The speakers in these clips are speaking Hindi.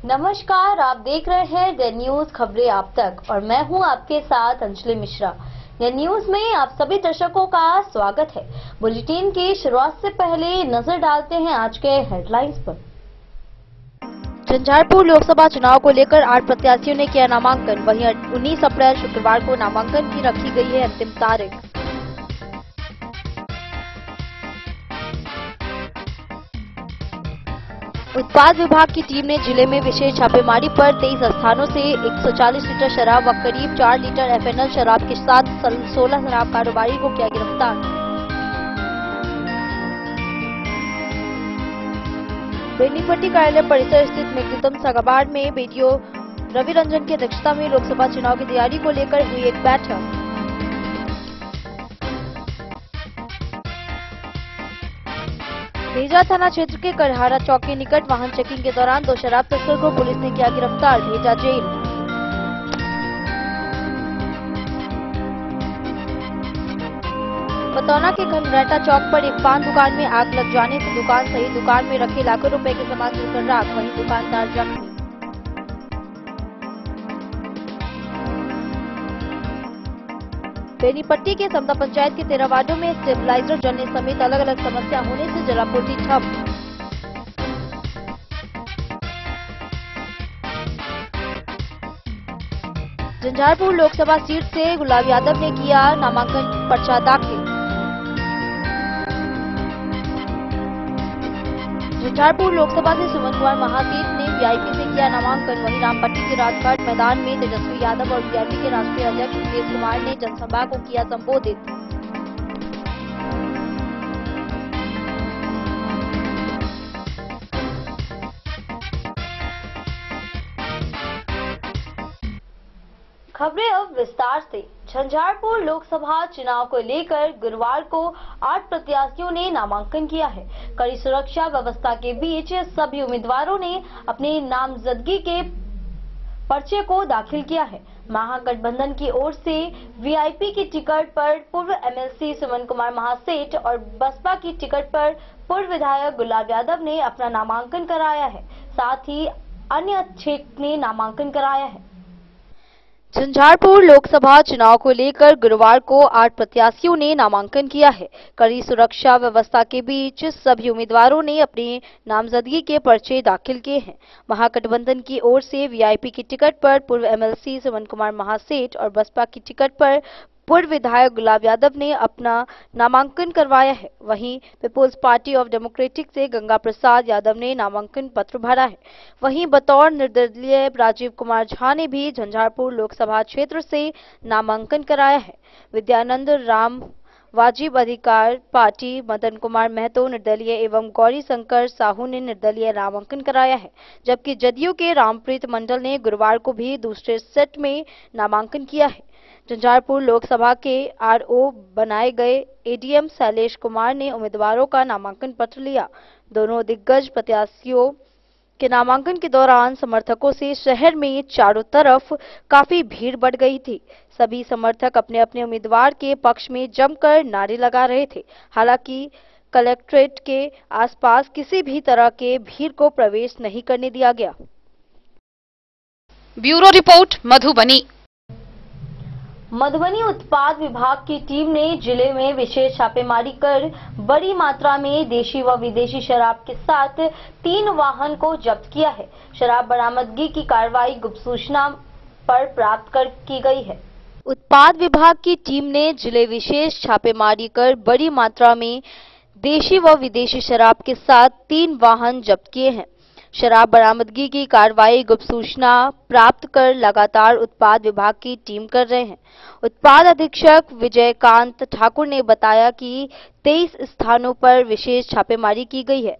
नमस्कार, आप देख रहे हैं द न्यूज खबरें आप तक और मैं हूं आपके साथ अंजलि मिश्रा। द न्यूज में आप सभी दर्शकों का स्वागत है। बुलेटिन की शुरुआत से पहले नजर डालते हैं आज के हेडलाइंस पर। झंझारपुर लोकसभा चुनाव को लेकर 8 प्रत्याशियों ने किया नामांकन। वहीं 19 अप्रैल शुक्रवार को नामांकन की रखी गई है अंतिम तारीख। उत्पाद विभाग की टीम ने जिले में विशेष छापेमारी पर 23 स्थानों से 140 लीटर शराब व करीब 4 लीटर एफएनएल शराब के साथ 16 शराब कारोबारी को किया गिरफ्तार। बेनीपट्टी कार्यालय परिसर स्थित मेघदूतम सभागार में बीडीओ रवि रंजन की अध्यक्षता में लोकसभा चुनाव की तैयारी को लेकर हुई एक बैठक। भेजा थाना क्षेत्र के करहारा चौक के निकट वाहन चेकिंग के दौरान 2 शराब तस्कर को पुलिस ने किया गिरफ्तार, भेजा जेल। बतौना के घनरेटा चौक पर एक पान दुकान में आग लग जाने से दुकान सहित दुकान में रखे लाखों रुपए के सामान जलकर राख, वहीं दुकानदार जख्मी। बेनीपट्टी के समता पंचायत के 13 वार्डों में स्टेबलाइजर जलने समेत अलग अलग समस्या होने से जलापूर्ति ठप। झंझारपुर लोकसभा सीट से गुलाब यादव ने किया नामांकन पर्चा दाखिल। झंझारपुर लोकसभा से सुमन कुमार महासेठ ने वीआईपी से किया नामांकन। वहीं रामपट्टी के राजघाट मैदान में तेजस्वी यादव और वीआईपी के राष्ट्रीय अध्यक्ष मुकेश कुमार ने जनसभा को किया संबोधित। खबरें अब विस्तार से। झंझारपुर लोकसभा चुनाव को लेकर गुरुवार को 8 प्रत्याशियों ने नामांकन किया है। कड़ी सुरक्षा व्यवस्था के बीच सभी उम्मीदवारों ने अपने नामजदगी के पर्चे को दाखिल किया है। महागठबंधन की ओर से वीआईपी की टिकट पर पूर्व एमएलसी सुमन कुमार महासेठ और बसपा की टिकट पर पूर्व विधायक गुलाब यादव ने अपना नामांकन कराया है। साथ ही अन्य 6 ने नामांकन कराया है। झंझारपुर लोकसभा चुनाव को लेकर गुरुवार को 8 प्रत्याशियों ने नामांकन किया है। कड़ी सुरक्षा व्यवस्था के बीच सभी उम्मीदवारों ने अपने नामजदगी के पर्चे दाखिल किए हैं। महागठबंधन की ओर से वीआईपी की टिकट पर पूर्व एमएलसी सुमन कुमार महासेठ और बसपा की टिकट पर पूर्व विधायक गुलाब यादव ने अपना नामांकन करवाया है। वहीं पीपुल्स पार्टी ऑफ डेमोक्रेटिक से गंगा प्रसाद यादव ने नामांकन पत्र भरा है। वहीं बतौर निर्दलीय राजीव कुमार झा ने भी झंझारपुर लोकसभा क्षेत्र से नामांकन कराया है। विद्यानंद राम वाजिब अधिकार पार्टी मदन कुमार महतो निर्दलीय एवं गौरी शंकर साहू ने निर्दलीय नामांकन कराया है। जबकि जदयू के रामप्रीत मंडल ने गुरुवार को भी दूसरे सेट में नामांकन किया है। झंझारपुर लोकसभा के आरओ बनाए गए एडीएम शैलेश कुमार ने उम्मीदवारों का नामांकन पत्र लिया। दोनों दिग्गज प्रत्याशियों के नामांकन के दौरान समर्थकों से शहर में चारों तरफ काफी भीड़ बढ़ गई थी। सभी समर्थक अपने अपने उम्मीदवार के पक्ष में जमकर नारे लगा रहे थे। हालांकि कलेक्ट्रेट के आसपास किसी भी तरह के भीड़ को प्रवेश नहीं करने दिया गया। Bureau report Madhubani. मधुबनी उत्पाद विभाग की टीम ने जिले में विशेष छापेमारी कर बड़ी मात्रा में देशी व विदेशी शराब के साथ 3 वाहन को जब्त किया है। शराब बरामदगी की कार्रवाई गुप्त सूचना पर प्राप्त कर की गई है। उत्पाद विभाग की टीम ने जिले विशेष छापेमारी कर बड़ी मात्रा में देशी व विदेशी शराब के साथ 3 वाहन जब्त किए हैं। शराब बरामदगी की कार्रवाई गुप्त सूचना प्राप्त कर लगातार उत्पाद विभाग की टीम कर रहे हैं। उत्पाद अधीक्षक विजयकांत ठाकुर ने बताया कि 23 स्थानों पर विशेष छापेमारी की गई है,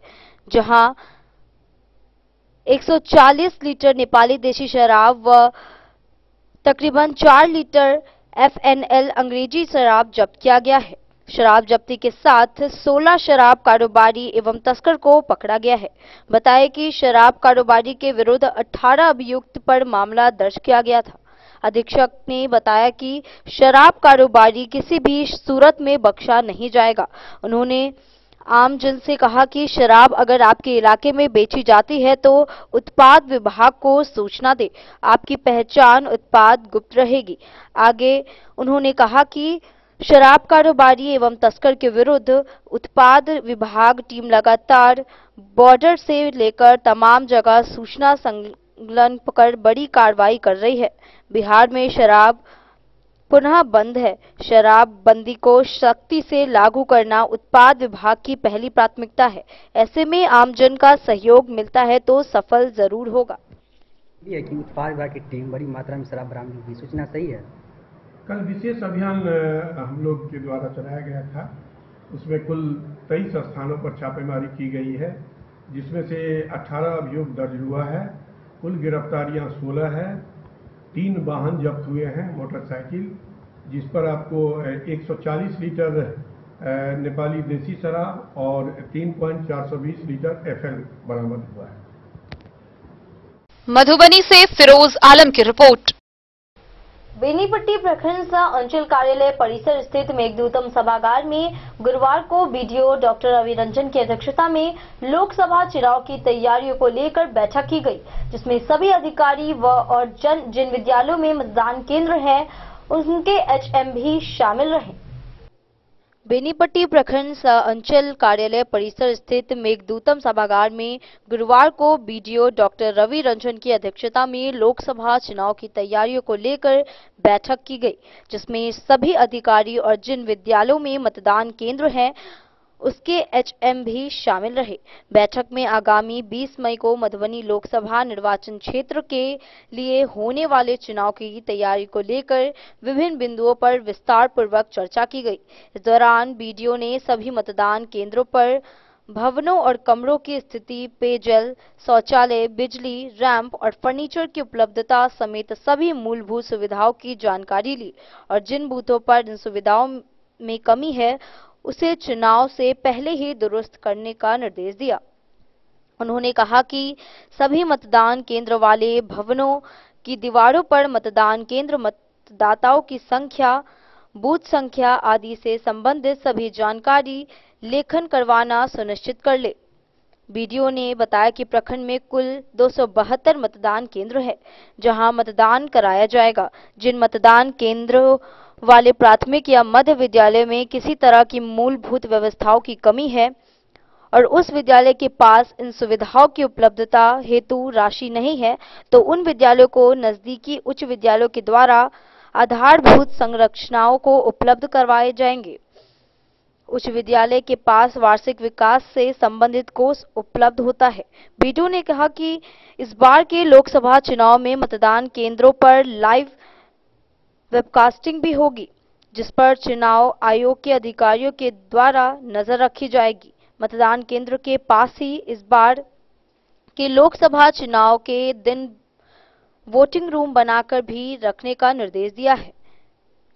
जहां 140 लीटर नेपाली देशी शराब व तकरीबन 4 लीटर एफएनएल अंग्रेजी शराब जब्त किया गया है। शराब जब्ती के साथ 16 शराब कारोबारी एवं तस्कर को पकड़ा गया है। बताया कि शराब कारोबारी के विरुद्ध 18 अभियुक्त पर मामला दर्ज किया गया था। अधीक्षक ने बताया कि शराब कारोबारी किसी भी सूरत में बख्शा नहीं जाएगा। उन्होंने आम जन से कहा कि शराब अगर आपके इलाके में बेची जाती है तो उत्पाद विभाग को सूचना दे, आपकी पहचान उत्पाद गुप्त रहेगी। आगे उन्होंने कहा कि शराब कारोबारी एवं तस्कर के विरुद्ध उत्पाद विभाग टीम लगातार बॉर्डर से लेकर तमाम जगह सूचना संकलन कर बड़ी कार्रवाई कर रही है। बिहार में शराब पुनः बंद है। शराब बंदी को सख्ती से लागू करना उत्पाद विभाग की पहली प्राथमिकता है। ऐसे में आमजन का सहयोग मिलता है तो सफल जरूर होगा। ये कि उत्पाद विभाग की टीम बड़ी मात्रा में शराब बरामद की सूचना सही है। कल विशेष अभियान हम लोग के द्वारा चलाया गया था। उसमें कुल 23 स्थानों पर छापेमारी की गई है, जिसमें से 18 अभियोग दर्ज हुआ है। कुल गिरफ्तारियां 16 है। 3 वाहन जब्त हुए हैं मोटरसाइकिल, जिस पर आपको 140 लीटर नेपाली देसी शराब और 3.420 लीटर एफएल बरामद हुआ है। मधुबनी से फिरोज आलम की रिपोर्ट। बेनीपट्टी प्रखंड सह अंचल कार्यालय परिसर स्थित मेघदूतम सभागार में गुरुवार को बीडीओ डॉक्टर रवि रंजन की अध्यक्षता में लोकसभा चुनाव की तैयारियों को लेकर बैठक की गई, जिसमें सभी अधिकारी और जिन विद्यालयों में मतदान केंद्र हैं उनके एचएम भी शामिल रहे। बेनीपट्टी प्रखंड सह अंचल कार्यालय परिसर स्थित मेघदूतम सभागार में गुरुवार को बीडीओ डॉक्टर रवि रंजन की अध्यक्षता में लोकसभा चुनाव की तैयारियों को लेकर बैठक की गई, जिसमें सभी अधिकारी और जिन विद्यालयों में मतदान केंद्र हैं उसके एचएम भी शामिल रहे। बैठक में आगामी 20 मई को मधुबनी लोकसभा निर्वाचन क्षेत्र के लिए होने वाले चुनाव की तैयारी को लेकर विभिन्न बिंदुओं पर विस्तार पूर्वक चर्चा की गई। इस दौरान बीडीओ ने सभी मतदान केंद्रों पर भवनों और कमरों की स्थिति, पेयजल, शौचालय, बिजली, रैंप और फर्नीचर की उपलब्धता समेत सभी मूलभूत सुविधाओं की जानकारी ली और जिन बूथों पर इन सुविधाओं में कमी है उसे चुनाव से पहले ही दुरुस्त करने का निर्देश दिया। उन्होंने कहा कि सभी मतदान केंद्र वाले भवनों की दीवारों पर मतदान केंद्र, मतदाताओं की संख्या, बूथ संख्या आदि से संबंधित सभी जानकारी लेखन करवाना सुनिश्चित कर ले। बीडीओ ने बताया कि प्रखंड में कुल 272 मतदान केंद्र है, जहां मतदान कराया जाएगा। जिन मतदान केंद्रों वाले प्राथमिक या मध्य विद्यालय में किसी तरह की मूलभूत व्यवस्थाओं की कमी है और उस विद्यालय के पास इन सुविधाओं की उपलब्धता हेतु राशि नहीं है, तो उन विद्यालयों को नजदीकी उच्च विद्यालयों के द्वारा आधारभूत संरचनाओं को उपलब्ध करवाए जाएंगे। उच्च विद्यालय के पास वार्षिक विकास से संबंधित कोष उपलब्ध होता है। बीडीओ ने कहा कि इस बार के लोकसभा चुनाव में मतदान केंद्रों पर लाइव वेबकास्टिंग भी होगी, जिस पर चुनाव आयोग के अधिकारियों के द्वारा नजर रखी जाएगी। मतदान केंद्र के पास ही इस बार के लोकसभा चुनाव के दिन वोटिंग रूम बनाकर भी रखने का निर्देश दिया है,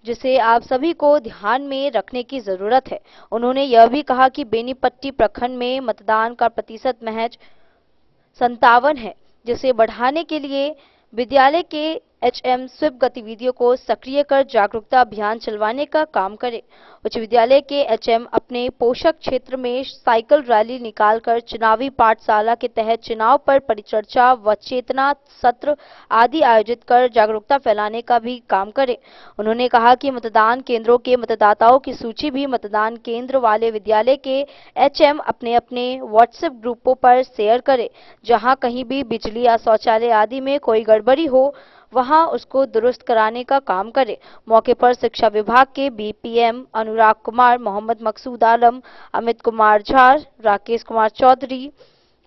जिसे आप सभी को ध्यान में रखने की जरूरत है। उन्होंने यह भी कहा कि बेनीपट्टी प्रखंड में मतदान का प्रतिशत महज 57 है, जिसे बढ़ाने के लिए विद्यालय के एचएम स्वीप गतिविधियों को सक्रिय कर जागरूकता अभियान चलवाने का काम करे। उच्च विद्यालय के एचएम अपने पोषक क्षेत्र में साइकिल रैली निकालकर चुनावी पाठशाला के तहत चुनाव पर परिचर्चा व चेतना सत्र आदि आयोजित कर जागरूकता फैलाने का भी काम करे। उन्होंने कहा कि मतदान केंद्रों के मतदाताओं की सूची भी मतदान केंद्र वाले विद्यालय के एचएम अपने अपने व्हाट्सएप ग्रुपों पर शेयर करे। जहां कहीं भी बिजली या शौचालय आदि में कोई गड़बड़ी हो वहां उसको दुरुस्त कराने का काम करे। मौके पर शिक्षा विभाग के बीपीएम अनुराग कुमार, मोहम्मद मकसूद आलम, अमित कुमार झा, राकेश कुमार चौधरी,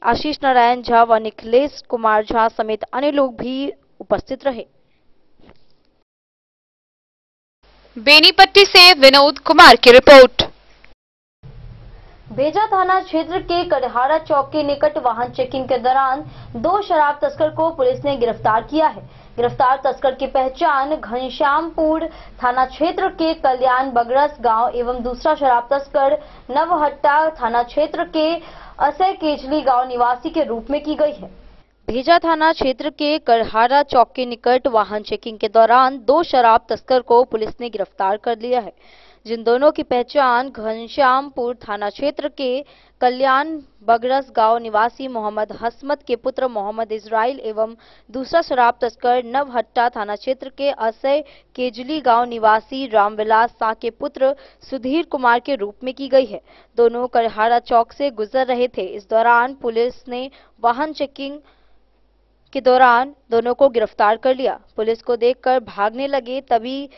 आशीष नारायण झा व निखिलेश कुमार झा समेत अन्य लोग भी उपस्थित रहे। बेनीपट्टी से विनोद कुमार की रिपोर्ट। बेजा थाना क्षेत्र के कड़हारा चौक के निकट वाहन चेकिंग के दौरान 2 शराब तस्कर को पुलिस ने गिरफ्तार किया है। गिरफ्तार तस्कर की पहचान घनश्यामपुर थाना क्षेत्र के कल्याण बगरस गांव एवं दूसरा शराब तस्कर नवहट्टा थाना क्षेत्र के असय केजली गांव निवासी के रूप में की गई है। भेजा थाना क्षेत्र के कड़हारा चौक के निकट वाहन चेकिंग के दौरान 2 शराब तस्कर को पुलिस ने गिरफ्तार कर लिया है। जिन दोनों की पहचान घनश्यामपुर थाना क्षेत्र के कल्याण बगरस गांव निवासी मोहम्मद हसमत के पुत्र मोहम्मद इजराइल एवं दूसरा शराब तस्कर नवहट्टा थाना क्षेत्र के असय केजली गांव निवासी रामविलास शाह के पुत्र सुधीर कुमार के रूप में की गई है। दोनों करहारा चौक से गुजर रहे थे। इस दौरान पुलिस ने वाहन चेकिंग के दौरान दोनों को गिरफ्तार कर लिया। पुलिस को देखकर भागने लगे, तभी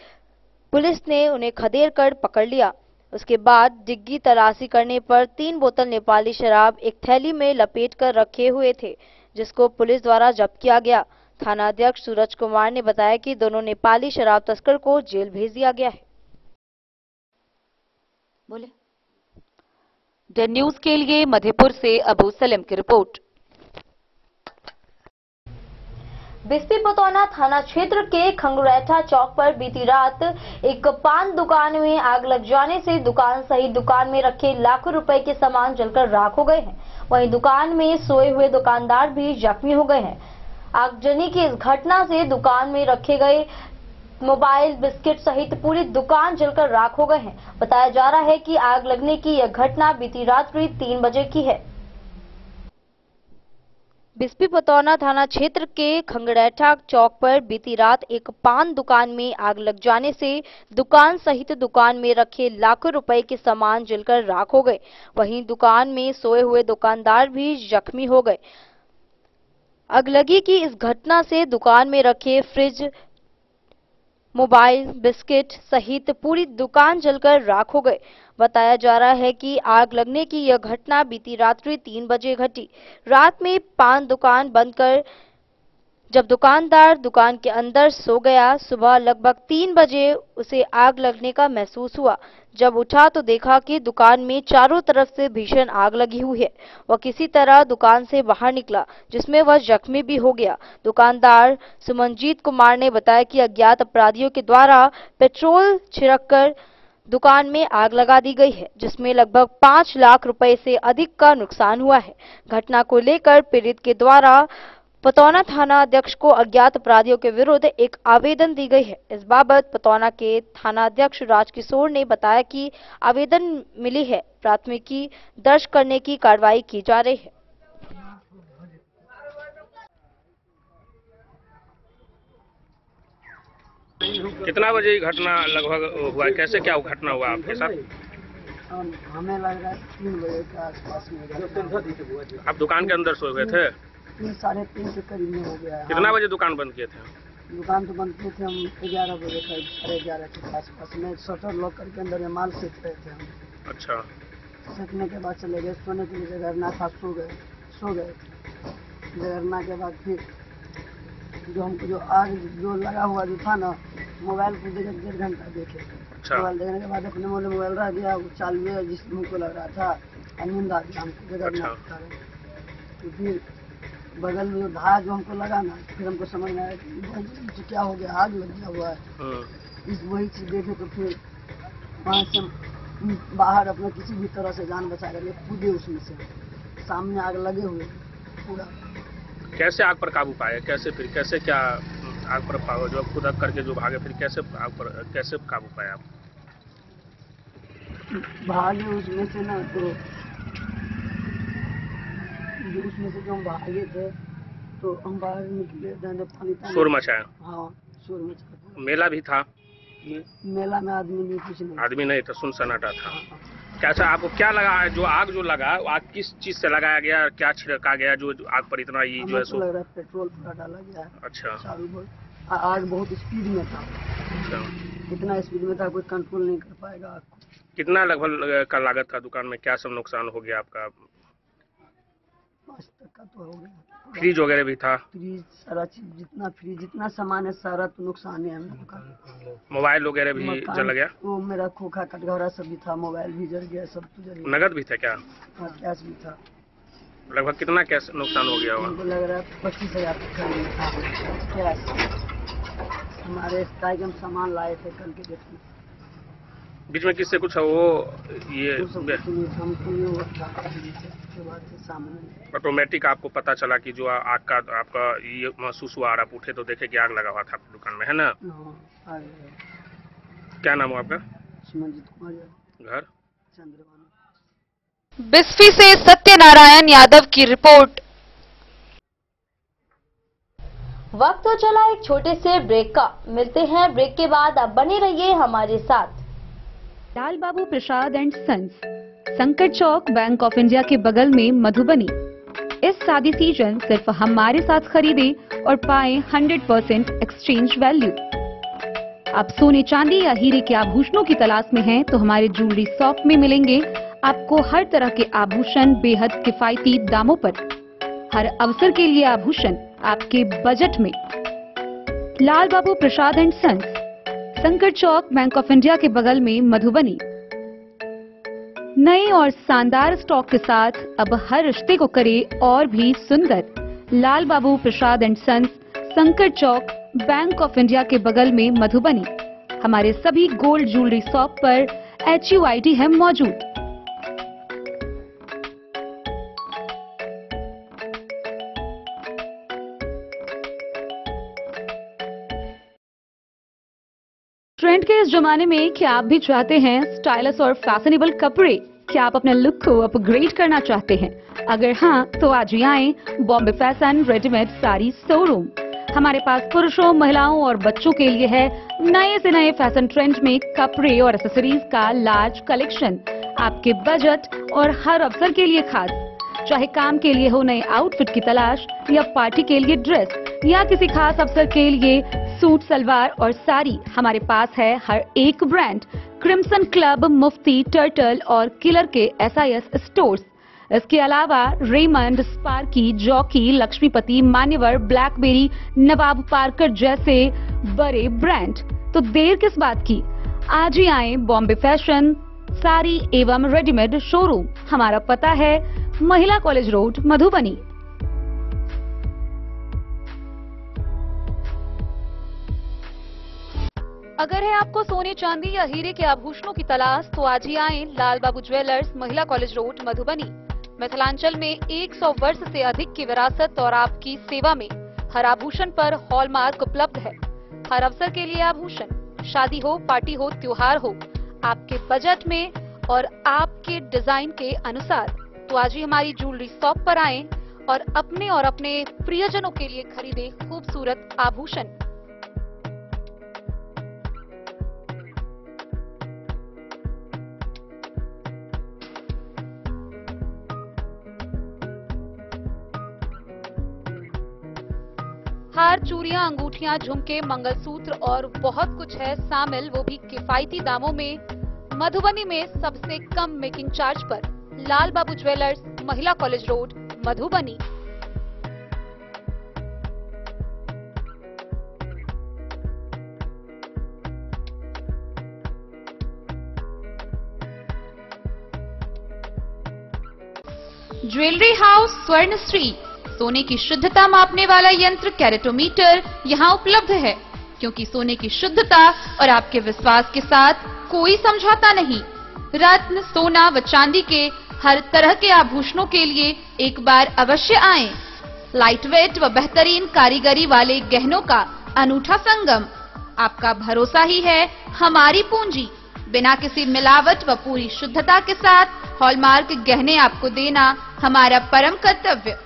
पुलिस ने उन्हें खदेड़ कर पकड़ लिया। उसके बाद डिग्गी तलाशी करने पर 3 बोतल नेपाली शराब एक थैली में लपेट कर रखे हुए थे, जिसको पुलिस द्वारा जब्त किया गया। थाना अध्यक्ष सूरज कुमार ने बताया कि दोनों नेपाली शराब तस्कर को जेल भेज दिया गया है। बोले द न्यूज के लिए मधेपुर से अबू सलेम की रिपोर्ट। बिस्पी पतौना थाना क्षेत्र के खंगरैठा चौक पर बीती रात एक पान दुकान में आग लग जाने से दुकान सहित दुकान में रखे लाखों रुपए के सामान जलकर राख हो गए हैं। वहीं दुकान में सोए हुए दुकानदार भी जख्मी हो गए हैं। आगजनी की इस घटना से दुकान में रखे गए मोबाइल, बिस्किट सहित पूरी दुकान जलकर राख हो गए हैं। बताया जा रहा है कि आग लगने की यह घटना बीती रात्रि 3 बजे की है। बिस्पी पतौना थाना क्षेत्र के खंगरैठा चौक पर बीती रात एक पान दुकान में आग लग जाने से दुकान सहित दुकान में रखे लाखों रुपए के सामान जलकर राख हो गए। वहीं दुकान में सोए हुए दुकानदार भी जख्मी हो गए। अगलगी की इस घटना से दुकान में रखे फ्रिज, मोबाइल, बिस्किट सहित पूरी दुकान जलकर राख हो गए। बताया जा रहा है कि आग लगने की यह घटना बीती रात्रि 3 बजे घटी। रात में पान दुकान बंद कर जब दुकानदार दुकान के अंदर सो गया, सुबह लगभग 3 बजे उसे आग लगने का महसूस हुआ। जब उठा तो देखा कि दुकान में चारों तरफ से भीषण आग लगी हुई है। वह किसी तरह दुकान से बाहर निकला, जिसमें वह जख्मी भी हो गया। दुकानदार सुमनजीत कुमार ने बताया कि अज्ञात अपराधियों के द्वारा पेट्रोल छिड़ककर दुकान में आग लगा दी गई है, जिसमें लगभग 5 लाख रुपए से अधिक का नुकसान हुआ है। घटना को लेकर पीड़ित के द्वारा पतौना थाना अध्यक्ष को अज्ञात अपराधियों के विरुद्ध एक आवेदन दी गई है। इस बाबत पतौना के थाना अध्यक्ष राजकिशोर ने बताया कि आवेदन मिली है, प्राथमिकी दर्ज करने की कार्रवाई की जा रही है। कितना बजे घटना लगभग हुआ, कैसे क्या घटना हुआ आपके साथ? हमें लग रहा है 3 बजे के आसपास में। आप दुकान के अंदर सोए हुए थे? 3-3:30 के करीब में हो गया है। कितना बजे दुकान बंद किए थे? दुकान तो बंद किए थे हम 11 बजे करीब, 11:30 के आसपास में। शटर लॉक करके अंदर में माल सेक रहे थे हम। अच्छा। सेकने के बाद चले गए, सोने के लिए जगरना था, सो गए। जगरना के बाद फिर जो हमको जो आग जो लगा हुआ जो था ना, मोबाइल को 1.5 घंटा देखे। अच्छा। मोबाइल देखने के बाद अपने मोबाइल रह गया, वो चालू है, जिस हमको लग रहा था, नींद आ गया हमको जगरना। अच्छा। तो फिर बगल में जो धारा जो हमको लगा ना, फिर हमको समझ में आया कि क्या हो गया, आग लग गया हुआ है। इस वही चीज देखे तो फिर वहाँ से बाहर अपने किसी भी तरह से जान बचा कर कूदे उसमें से। सामने आग लगे हुए पूरा। कैसे आग पर काबू पाए? कैसे क्या आग पर जो खुदक करके जो भागे, फिर कैसे आग पर कैसे काबू पाए आप? भागे उसमें से ना, तो उसमें से जो हम भागे थे तो हम बाहर निकले, पानी शोर मचाया? हाँ, शोर मचाया। मेला भी था? मेला में आदमी नहीं, कुछ नहीं। आदमी नहीं था, सुनसन्नाटा था। कैसा आपको क्या लगा है जो आग लगा, आग किस चीज से लगाया गया, क्या छिड़का गया जो आग पर इतना ये जो है सो? लग रहा है पेट्रोल पूरा डाला गया है। अच्छा। आग बहुत स्पीड में था। अच्छा। इतना स्पीड में था कोई कंट्रोल नहीं कर पाएगा आग को। कितना लगभग का लागत का दुकान में, क्या सब नुकसान हो गया आपका? 5 तक का तो हो गया। फ्रिज वगैरह भी था? फ्रिज, सारा चीज, जितना सामान है सारा तो नुकसान है हम दुकान। मोबाइल वगैरह भी जल गया? वो मेरा खोखा कटघरा सब भी था, मोबाइल भी जल गया, सब तो जल गया। नगद भी था क्या? हाँ, कैश भी था। लगभग कितना कैश नुकसान हो गया होगा? हमको लग रहा है 25,000 का कैश। हमारे टाइम हम सामान लाए थे कल के डेट में। बीच में किससे कुछ वो ये ऑटोमेटिक आपको पता चला कि जो आग का आपका ये महसूस हुआ, आप उठे तो देखे कि आग लगा हुआ था आपकी दुकान में, है ना? क्या नाम हो आपका? लक्ष्मणजीत कुमार यादव। घर चंद्रभानु। बिस्फी से सत्यनारायण यादव की रिपोर्ट। वक्त तो चला एक छोटे से ब्रेक का। मिलते हैं ब्रेक के बाद। अब बने रहिए हमारे साथ। लाल बाबू प्रसाद एंड सन्स, संकट चौक, बैंक ऑफ इंडिया के बगल में, मधुबनी। इस शादी सीजन सिर्फ हमारे साथ खरीदे और पाएं 100% एक्सचेंज वैल्यू। आप सोने चांदी या हीरे के आभूषणों की तलाश में हैं तो हमारे ज्वेलरी शॉप में मिलेंगे आपको हर तरह के आभूषण बेहद किफायती दामों पर। हर अवसर के लिए आभूषण आपके बजट में। लाल बाबू प्रसाद एंड सन्स, संकट चौक, बैंक ऑफ इंडिया के बगल में, मधुबनी। नए और शानदार स्टॉक के साथ अब हर रिश्ते को करे और भी सुंदर। लाल बाबू प्रसाद एंड सन्स, संकट चौक, बैंक ऑफ इंडिया के बगल में, मधुबनी। हमारे सभी गोल्ड ज्वेलरी शॉप पर HUID है मौजूद। ट्रेंड के इस जमाने में क्या आप भी चाहते हैं स्टाइलिश और फैशनेबल कपड़े? क्या आप अपने लुक को अपग्रेड करना चाहते हैं? अगर हाँ, तो आज ही आएं Bombay fashion readymade sari showroom. हमारे पास पुरुषों, महिलाओं और बच्चों के लिए है नए से नए फैशन ट्रेंड में कपड़े और एक्सेसरीज का लार्ज कलेक्शन। आपके बजट और हर अवसर के लिए खास। चाहे काम के लिए हो नए आउटफिट की तलाश, या पार्टी के लिए ड्रेस, या किसी खास अवसर के लिए सूट, सलवार और साड़ी, हमारे पास है हर एक ब्रांड। क्रिम्सन क्लब, मुफ्ती, टर्टल और किलर के SIS स्टोर्स। इसके अलावा रेमंड, स्पार्की, जॉकी, लक्ष्मीपति, मान्यवर, ब्लैकबेरी, नवाब पार्कर जैसे बड़े ब्रांड। तो देर किस बात की, आज ही आए बॉम्बे फैशन साड़ी एवं रेडीमेड शोरूम। हमारा पता है महिला कॉलेज रोड, मधुबनी। अगर है आपको सोने चांदी या हीरे के आभूषणों की तलाश तो आज ही आएं लाल बाबू ज्वेलर्स, महिला कॉलेज रोड, मधुबनी। मिथिलांचल में 100 वर्ष से अधिक की विरासत और आपकी सेवा में हर आभूषण पर हॉलमार्क उपलब्ध है। हर अवसर के लिए आभूषण, शादी हो, पार्टी हो, त्योहार हो, आपके बजट में और आपके डिजाइन के अनुसार। तो आज ही हमारी ज्वेलरी शॉप पर आएं और अपने प्रियजनों के लिए खरीदे खूबसूरत आभूषण। हार, चूड़ियां, अंगूठियां, झुमके, मंगलसूत्र और बहुत कुछ है शामिल, वो भी किफायती दामों में। मधुबनी में सबसे कम मेकिंग चार्ज पर। लाल बाबू ज्वेलर्स, महिला college road, Madhubani. Jewellery house Swarnashri, सोने की शुद्धता मापने वाला यंत्र कैरेटोमीटर यहाँ उपलब्ध है, क्योंकि सोने की शुद्धता और आपके विश्वास के साथ कोई समझौता नहीं। रत्न, सोना व चांदी के हर तरह के आभूषणों के लिए एक बार अवश्य आएं। लाइट वेट व बेहतरीन कारीगरी वाले गहनों का अनूठा संगम। आपका भरोसा ही है हमारी पूंजी। बिना किसी मिलावट व पूरी शुद्धता के साथ हॉलमार्क गहने आपको देना हमारा परम कर्तव्य।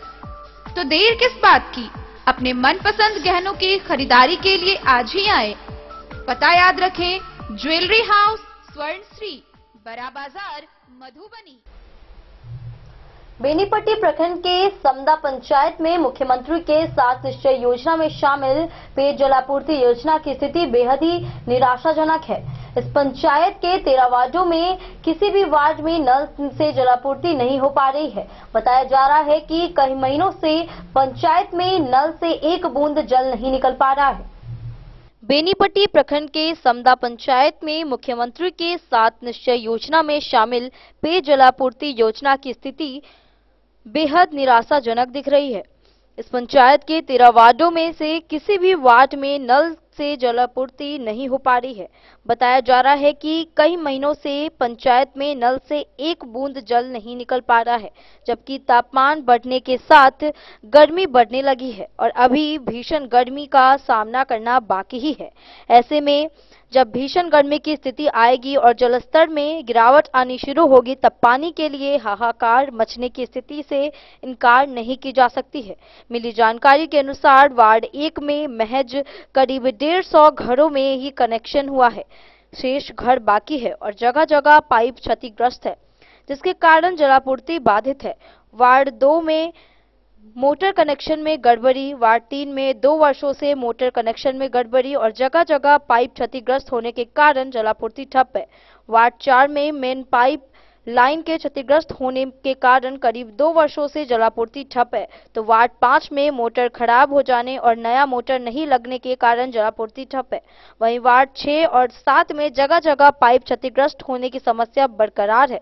तो देर किस बात की, अपने मनपसंद गहनों की खरीदारी के लिए आज ही आए। पता याद रखें, ज्वेलरी हाउस स्वर्णश्री, बड़ा बाजार, मधुबनी। बेनीपट्टी प्रखंड के समदा पंचायत में मुख्यमंत्री के 7 निश्चय योजना में शामिल पेयजल आपूर्ति योजना की स्थिति बेहद ही निराशाजनक है। इस पंचायत के 13 वार्डों में किसी भी वार्ड में नल से जलापूर्ति नहीं हो पा रही है। बताया जा रहा है कि कई महीनों से पंचायत में नल से एक बूंद जल नहीं निकल पा रहा है। बेनीपट्टी प्रखंड के समदा पंचायत में मुख्यमंत्री के 7 निश्चय योजना में शामिल पेयजलापूर्ति योजना की स्थिति बेहद निराशाजनक दिख रही है। इस पंचायत के 13 वार्डों में से किसी भी वार्ड में नल से जलापूर्ति नहीं हो पा रही है। बताया जा रहा है कि कई महीनों से पंचायत में नल से एक बूंद जल नहीं निकल पा रहा है, जबकि तापमान बढ़ने के साथ गर्मी बढ़ने लगी है और अभी भीषण गर्मी का सामना करना बाकी ही है। ऐसे में जब भीषण गर्मी की स्थिति आएगी और जलस्तर में गिरावट आनी शुरू होगी तब पानी के लिए हाहाकार मचने की स्थिति से इनकार नहीं की जा सकती है। मिली जानकारी के अनुसार वार्ड 1 में महज करीब 150 घरों में ही कनेक्शन हुआ है, शेष घर बाकी है और जगह जगह पाइप क्षतिग्रस्त है, जिसके कारण जलापूर्ति बाधित है। वार्ड 2 में मोटर कनेक्शन में गड़बड़ी, वार्ड 3 में 2 वर्षों से मोटर कनेक्शन में गड़बड़ी और जगह जगह पाइप क्षतिग्रस्त होने के कारण जलापूर्ति ठप है। वार्ड 4 में मेन पाइप लाइन के क्षतिग्रस्त होने के कारण करीब 2 वर्षों से जलापूर्ति ठप है, तो वार्ड 5 में मोटर खराब हो जाने और नया मोटर नहीं लगने के कारण जलापूर्ति ठप है। वहीं वार्ड 6 और 7 में जगह जगह पाइप क्षतिग्रस्त होने की समस्या बरकरार है।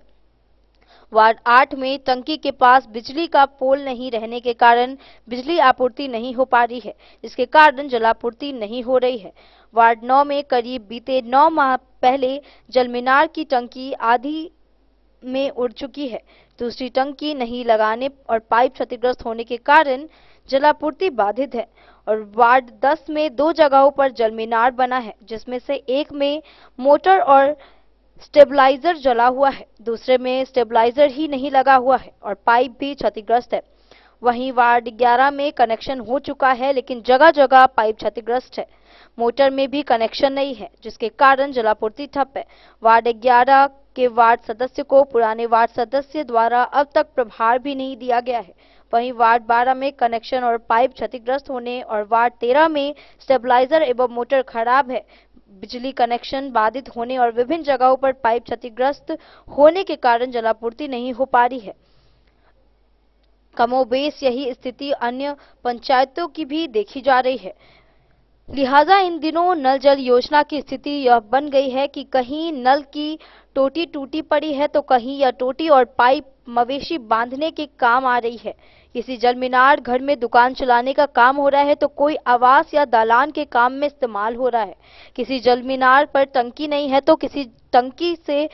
वार्ड 8 में टंकी के पास बिजली का पोल नहीं रहने के कारण बिजली आपूर्ति नहीं हो पा रही है, जिसके कारण जलापूर्ति नहीं हो रही है। वार्ड 9 में करीब बीते 9 माह पहले जलमीनार की टंकी आधी में उड़ चुकी है। दूसरी टंकी नहीं लगाने और पाइप क्षतिग्रस्त होने के कारण जलापूर्ति बाधित है। और वार्ड 10 में 2 जगहों पर जलमीनार बना है, जिसमें से एक में मोटर और स्टेबलाइजर जला हुआ है, दूसरे में स्टेबलाइजर ही नहीं लगा हुआ है और पाइप भी क्षतिग्रस्त है। वहीं वार्ड 11 में कनेक्शन हो चुका है, लेकिन जगह जगह पाइप क्षतिग्रस्त है, मोटर में भी कनेक्शन नहीं है, जिसके कारण जलापूर्ति ठप है। वार्ड 11 के वार्ड सदस्य को पुराने वार्ड सदस्य द्वारा अब तक प्रभार भी नहीं दिया गया है। वहीं वार्ड 12 में कनेक्शन और पाइप क्षतिग्रस्त होने और वार्ड 13 में स्टेबलाइजर एवं मोटर खराब है, बिजली कनेक्शन बाधित होने और विभिन्न जगहों पर पाइप क्षतिग्रस्त होने के कारण जलापूर्ति नहीं हो पा रही है। कमोबेश यही स्थिति अन्य पंचायतों की भी देखी जा रही है। लिहाजा इन दिनों नल जल योजना की स्थिति यह बन गई है कि कहीं नल की टोटी टूटी पड़ी है तो कहीं यह टोटी और पाइप मवेशी बांधने के काम आ रही है। किसी जलमीनार घर में दुकान चलाने का काम हो रहा है तो कोई आवास या दालान के काम में इस्तेमाल हो रहा है। किसी जलमीनार पर टंकी नहीं है तो किसी टंकी से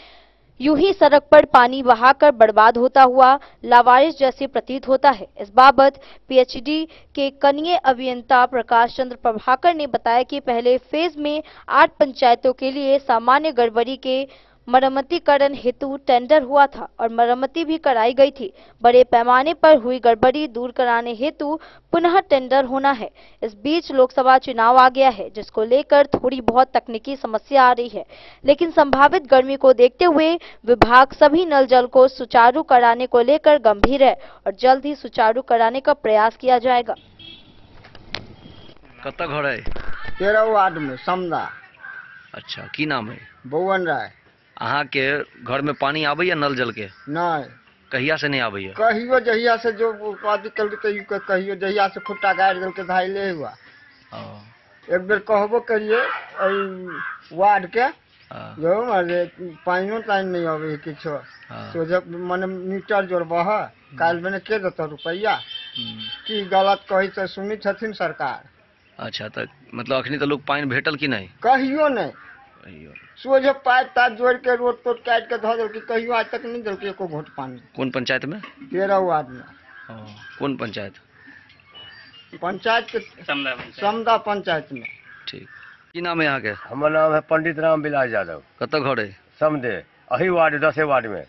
यूं ही सड़क पर पानी बहाकर बर्बाद होता हुआ लावारिस जैसे प्रतीत होता है। इस बाबत पीएचडी के कनीय अभियंता प्रकाश चंद्र प्रभाकर ने बताया कि पहले फेज में 8 पंचायतों के लिए सामान्य गड़बड़ी के मरम्मतीकरण हेतु टेंडर हुआ था और मरम्मती भी कराई गई थी। बड़े पैमाने पर हुई गड़बड़ी दूर कराने हेतु पुनः टेंडर होना है। इस बीच लोकसभा चुनाव आ गया है, जिसको लेकर थोड़ी बहुत तकनीकी समस्या आ रही है, लेकिन संभावित गर्मी को देखते हुए विभाग सभी नल जल को सुचारू कराने को लेकर गंभीर है और जल्द ही सुचारू कराने का प्रयास किया जाएगा। कब तक घर है? 13 वार्ड में समदा। अच्छा, की नाम है? भुवन राय। अहाँ के घर में पानी आबै या नल जल के? नहीं, कहिया से नहीं आबै? कहियो जहिया से जो कल कहियो जहिया से खुट्टा गाड़ि देलकै धाइले हुआ। एक बेर कहबो करिए वार्ड के जो मारे पानियो तानि नहीं आबै किछो, तो जब माने मीटर जोड़बह काल में के देत रुपया की गलत कही तो सुनी छथिन सरकार। अच्छा, तो मतलब अखनी तो लोग पानी भेटल कि नहीं? कहियो नहीं, सोझे पाइप तार जोड़ के रोड तोड़ काट के धो देलकै, कहियो आज तक नहीं देलकै एको घोट पानी। कौन पंचायत में? 13 वार्ड में। कौन पंचायत? पंचायत के समदा पंचायत में। ठीक, की नाम है यहाँ के? हमारा नाम है पंडित राम बिलास यादव। कत घर है? समदे अही वार्ड 10 वार्ड में।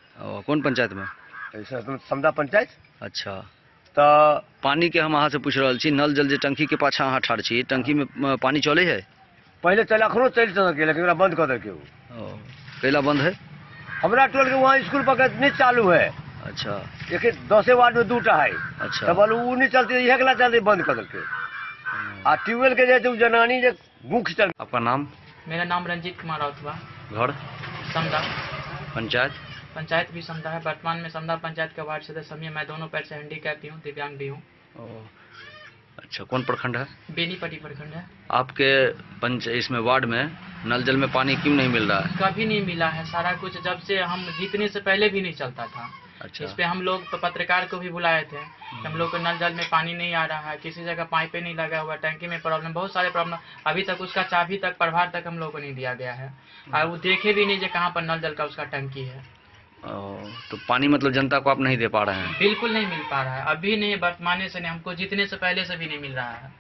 कौन पंचायत में? समदा पंचायत। अच्छा, तो पानी के हम अहाँ से पूछ रहा छी, नल जल जे टंकी के पाछा अहाँ ठाड़ छी, टंकी में पानी चले है? पहले चल अखनो चल सके, लेकिन बंद कर देलकै। कैला बंद है? हमरा टोल के वहाँ स्कूल पर नहीं चालू है। अच्छा, एक 10 वार्ड में 2टा है। अच्छा, तो बोलो वो नहीं चलती, यह गला चलती, बंद कर देलकै। आ ट्यूबवेल के जो जनानी जो मुख चल। आपका नाम? मेरा नाम रंजीत कुमार राउत हुआ। घर? समदा। पंचायत? पंचायत भी समदा है। वर्तमान में समदा पंचायत का वार्ड सदस्य हूँ। मैं दोनों पैर से हैंडीकैप भी हूँ, दिव्यांग भी हूँ। अच्छा, कौन प्रखंड है? बेनीपट्टी प्रखंड है। आपके इसमें वार्ड में नल जल में पानी क्यों नहीं मिल रहा है? कभी नहीं मिला है, सारा कुछ जब से हम जीतने से पहले भी नहीं चलता था। अच्छा, इस पे हम लोग तो पत्रकार को भी बुलाए थे। हम लोग को नल जल में पानी नहीं आ रहा है, किसी जगह पाइपें नहीं लगा हुआ, टंकी में प्रॉब्लम, बहुत सारे प्रॉब्लम। अभी तक उसका चाबी तक प्रभार तक हम लोग को नहीं दिया गया है और वो देखे भी नहीं जो कहाँ पर नल जल का उसका टंकी है। तो पानी मतलब जनता को आप नहीं दे पा रहे हैं? बिल्कुल नहीं मिल पा रहा है, अभी नहीं, वर्तमान से नहीं, हमको जीतने से पहले से भी नहीं मिल रहा है।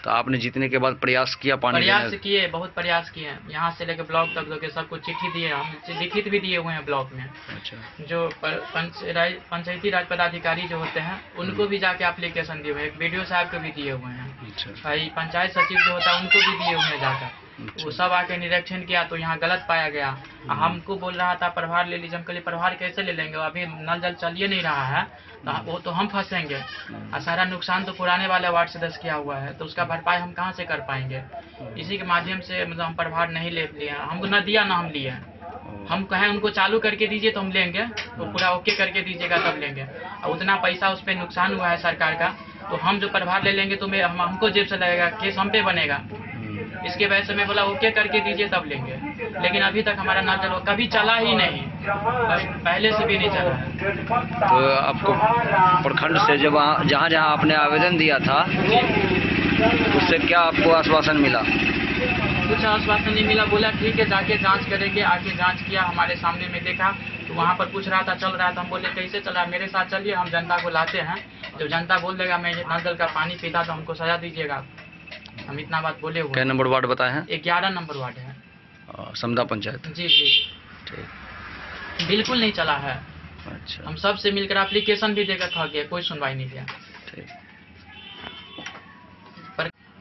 तो आपने जीतने के बाद प्रयास किया पानी प्रयास देने? किए, बहुत प्रयास किए हैं। यहाँ से लेकर ब्लॉक तक लोग सबको चिट्ठी दिए, हम लिखित भी दिए हुए हैं ब्लॉक में। अच्छा। जो पंचायती राज पदाधिकारी जो होते हैं उनको भी जाके एप्लीकेशन दिए हुए हैं, BDO साहब को भी दिए हुए हैं। अच्छा। भाई पंचायत सचिव जो होता है उनको भी दिए हुए हैं जाकर। वो सब आके निरीक्षण किया तो यहाँ गलत पाया गया। हमको बोल रहा था प्रभार ले लीजिए, हम कहलिए प्रभार कैसे ले लेंगे, अभी नल जल चलिए नहीं रहा है, तो वो तो हम फंसेंगे। और सारा नुकसान तो पुराने वाले वार्ड सदस्य किया हुआ है, तो उसका भरपाई हम कहाँ से कर पाएंगे। इसी के माध्यम से मतलब हम प्रभार नहीं ले लिए, हमको न दिया ना हम लिए। हम कहें उनको चालू करके दीजिए तो हम लेंगे, तो पूरा ओके करके दीजिएगा तब लेंगे। और उतना पैसा उस पर नुकसान हुआ है सरकार का, तो हम जो प्रभार ले लेंगे तो हमको जेब से लगेगा, केस हम पे बनेगा। इसके वजह से मैं बोला ओके करके दीजिए तब लेंगे। लेकिन अभी तक हमारा नल जल कभी चला ही नहीं, पहले से भी नहीं चला है। तो आपको प्रखंड से जब जहाँ जहाँ आपने आवेदन दिया था उससे क्या आपको आश्वासन मिला? कुछ आश्वासन नहीं मिला। बोला ठीक है जाके जांच करेंगे। आके जांच किया, हमारे सामने में देखा तो वहाँ पर पूछ रहा था चल रहा था। हम बोले कैसे चल रहा है, मेरे साथ चलिए, हम जनता को लाते हैं। जब जनता बोल देगा मैं नल जल का पानी पीता तो हमको सजा दीजिएगा। हम इतना बात बोले हुए। क्या नंबर वार्ड बताए हैं? 11 नंबर वार्ड है, समदा पंचायत। जी जी। ठीक। बिल्कुल नहीं चला है। अच्छा। हम सब से मिलकर एप्लीकेशन भी देकर थक गए, कोई सुनवाई नहीं किया। ठीक।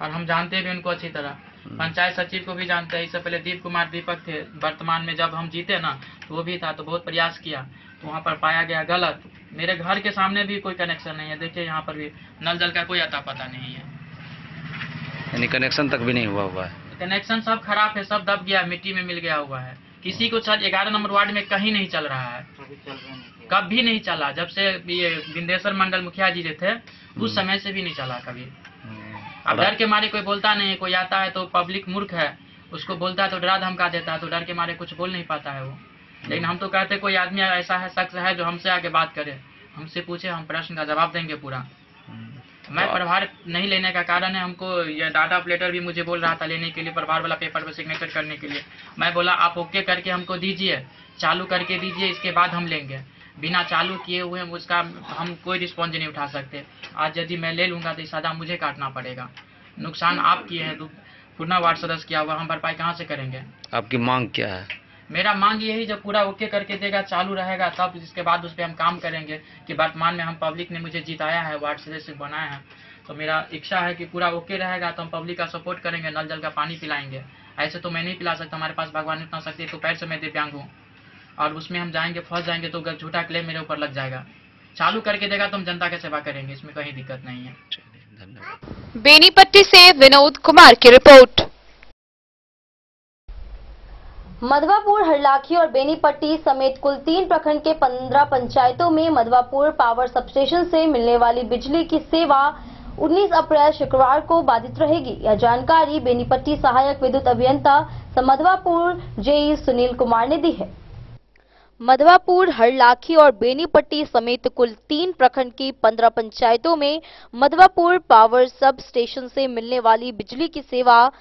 और हम जानते भी उनको अच्छी तरह, पंचायत सचिव को भी जानते हैं। इससे पहले दीप कुमार दीपक थे, वर्तमान में जब हम जीते ना तो वो भी था, तो बहुत प्रयास किया तो वहाँ पर पाया गया गलत। मेरे घर के सामने भी कोई कनेक्शन नहीं है, देखिए यहाँ पर भी नल जल का कोई अता पता नहीं है, यानी कनेक्शन तक भी नहीं हुआ है। कनेक्शन सब खराब है, सब दब गया, मिट्टी में मिल गया हुआ है। किसी को 11 नंबर वार्ड में कहीं नहीं चल रहा है, कभी नहीं चला। जब से ये बिंदेश्वर मंडल मुखिया जी थे उस समय से भी नहीं चला कभी। अब डर के मारे कोई बोलता नहीं है, कोई आता है तो पब्लिक मूर्ख है, उसको बोलता है तो डरा धमका देता है, तो डर के मारे कुछ बोल नहीं पाता है वो। लेकिन हम तो कहते कोई आदमी ऐसा है, शख्स है जो हमसे आके बात करे, हमसे पूछे, हम प्रश्न का जवाब देंगे पूरा। मैं प्रभार नहीं लेने का कारण है, हमको ये डाटा प्लेटर भी मुझे बोल रहा था लेने के लिए, प्रभार वाला पेपर पर सिग्नेचर करने के लिए। मैं बोला आप ओके करके हमको दीजिए, चालू करके दीजिए, इसके बाद हम लेंगे। बिना चालू किए हुए उसका हम कोई रिस्पॉन्स नहीं उठा सकते। आज यदि मैं ले लूँगा तो सजा मुझे काटना पड़ेगा। नुकसान आप किए हैं, पूर्ण वार्ड सदस्य किया हुआ, हम भरपाई कहाँ से करेंगे? आपकी मांग क्या है? मेरा मांग यही, जब पूरा ओके करके देगा, चालू रहेगा, तब इसके बाद उस पर हम काम करेंगे। कि वर्तमान में हम पब्लिक ने मुझे जिताया है, वार्ड सदस्य बनाया है, तो मेरा इच्छा है कि पूरा ओके रहेगा तो हम पब्लिक का सपोर्ट करेंगे, नल जल का पानी पिलाएंगे। ऐसे तो मैं नहीं पिला सकता, हमारे पास भगवान इतना शक्ति है, तो पैर से मैं दिव्यांग हूँ, और उसमें हम जाएंगे फंस जाएंगे तो झूठा क्लेम मेरे ऊपर लग जाएगा। चालू करके देगा तो हम जनता की सेवा करेंगे, इसमें कहीं दिक्कत नहीं है। धन्यवाद। बेनीपट्टी से विनोद कुमार की रिपोर्ट। मधवापुर, हरलाखी और बेनीपट्टी समेत कुल 3 प्रखंड के 15 पंचायतों में मधवापुर पावर सबस्टेशन से मिलने वाली बिजली की सेवा 19 अप्रैल शुक्रवार को बाधित रहेगी। यह जानकारी बेनीपट्टी सहायक विद्युत अभियंता मधवापुर जेई सुनील कुमार ने दी है। मधवापुर, हरलाखी और बेनीपट्टी समेत कुल 3 प्रखंड की 15 पंचायतों में मधवापुर पावर सब स्टेशन से मिलने वाली बिजली की सेवा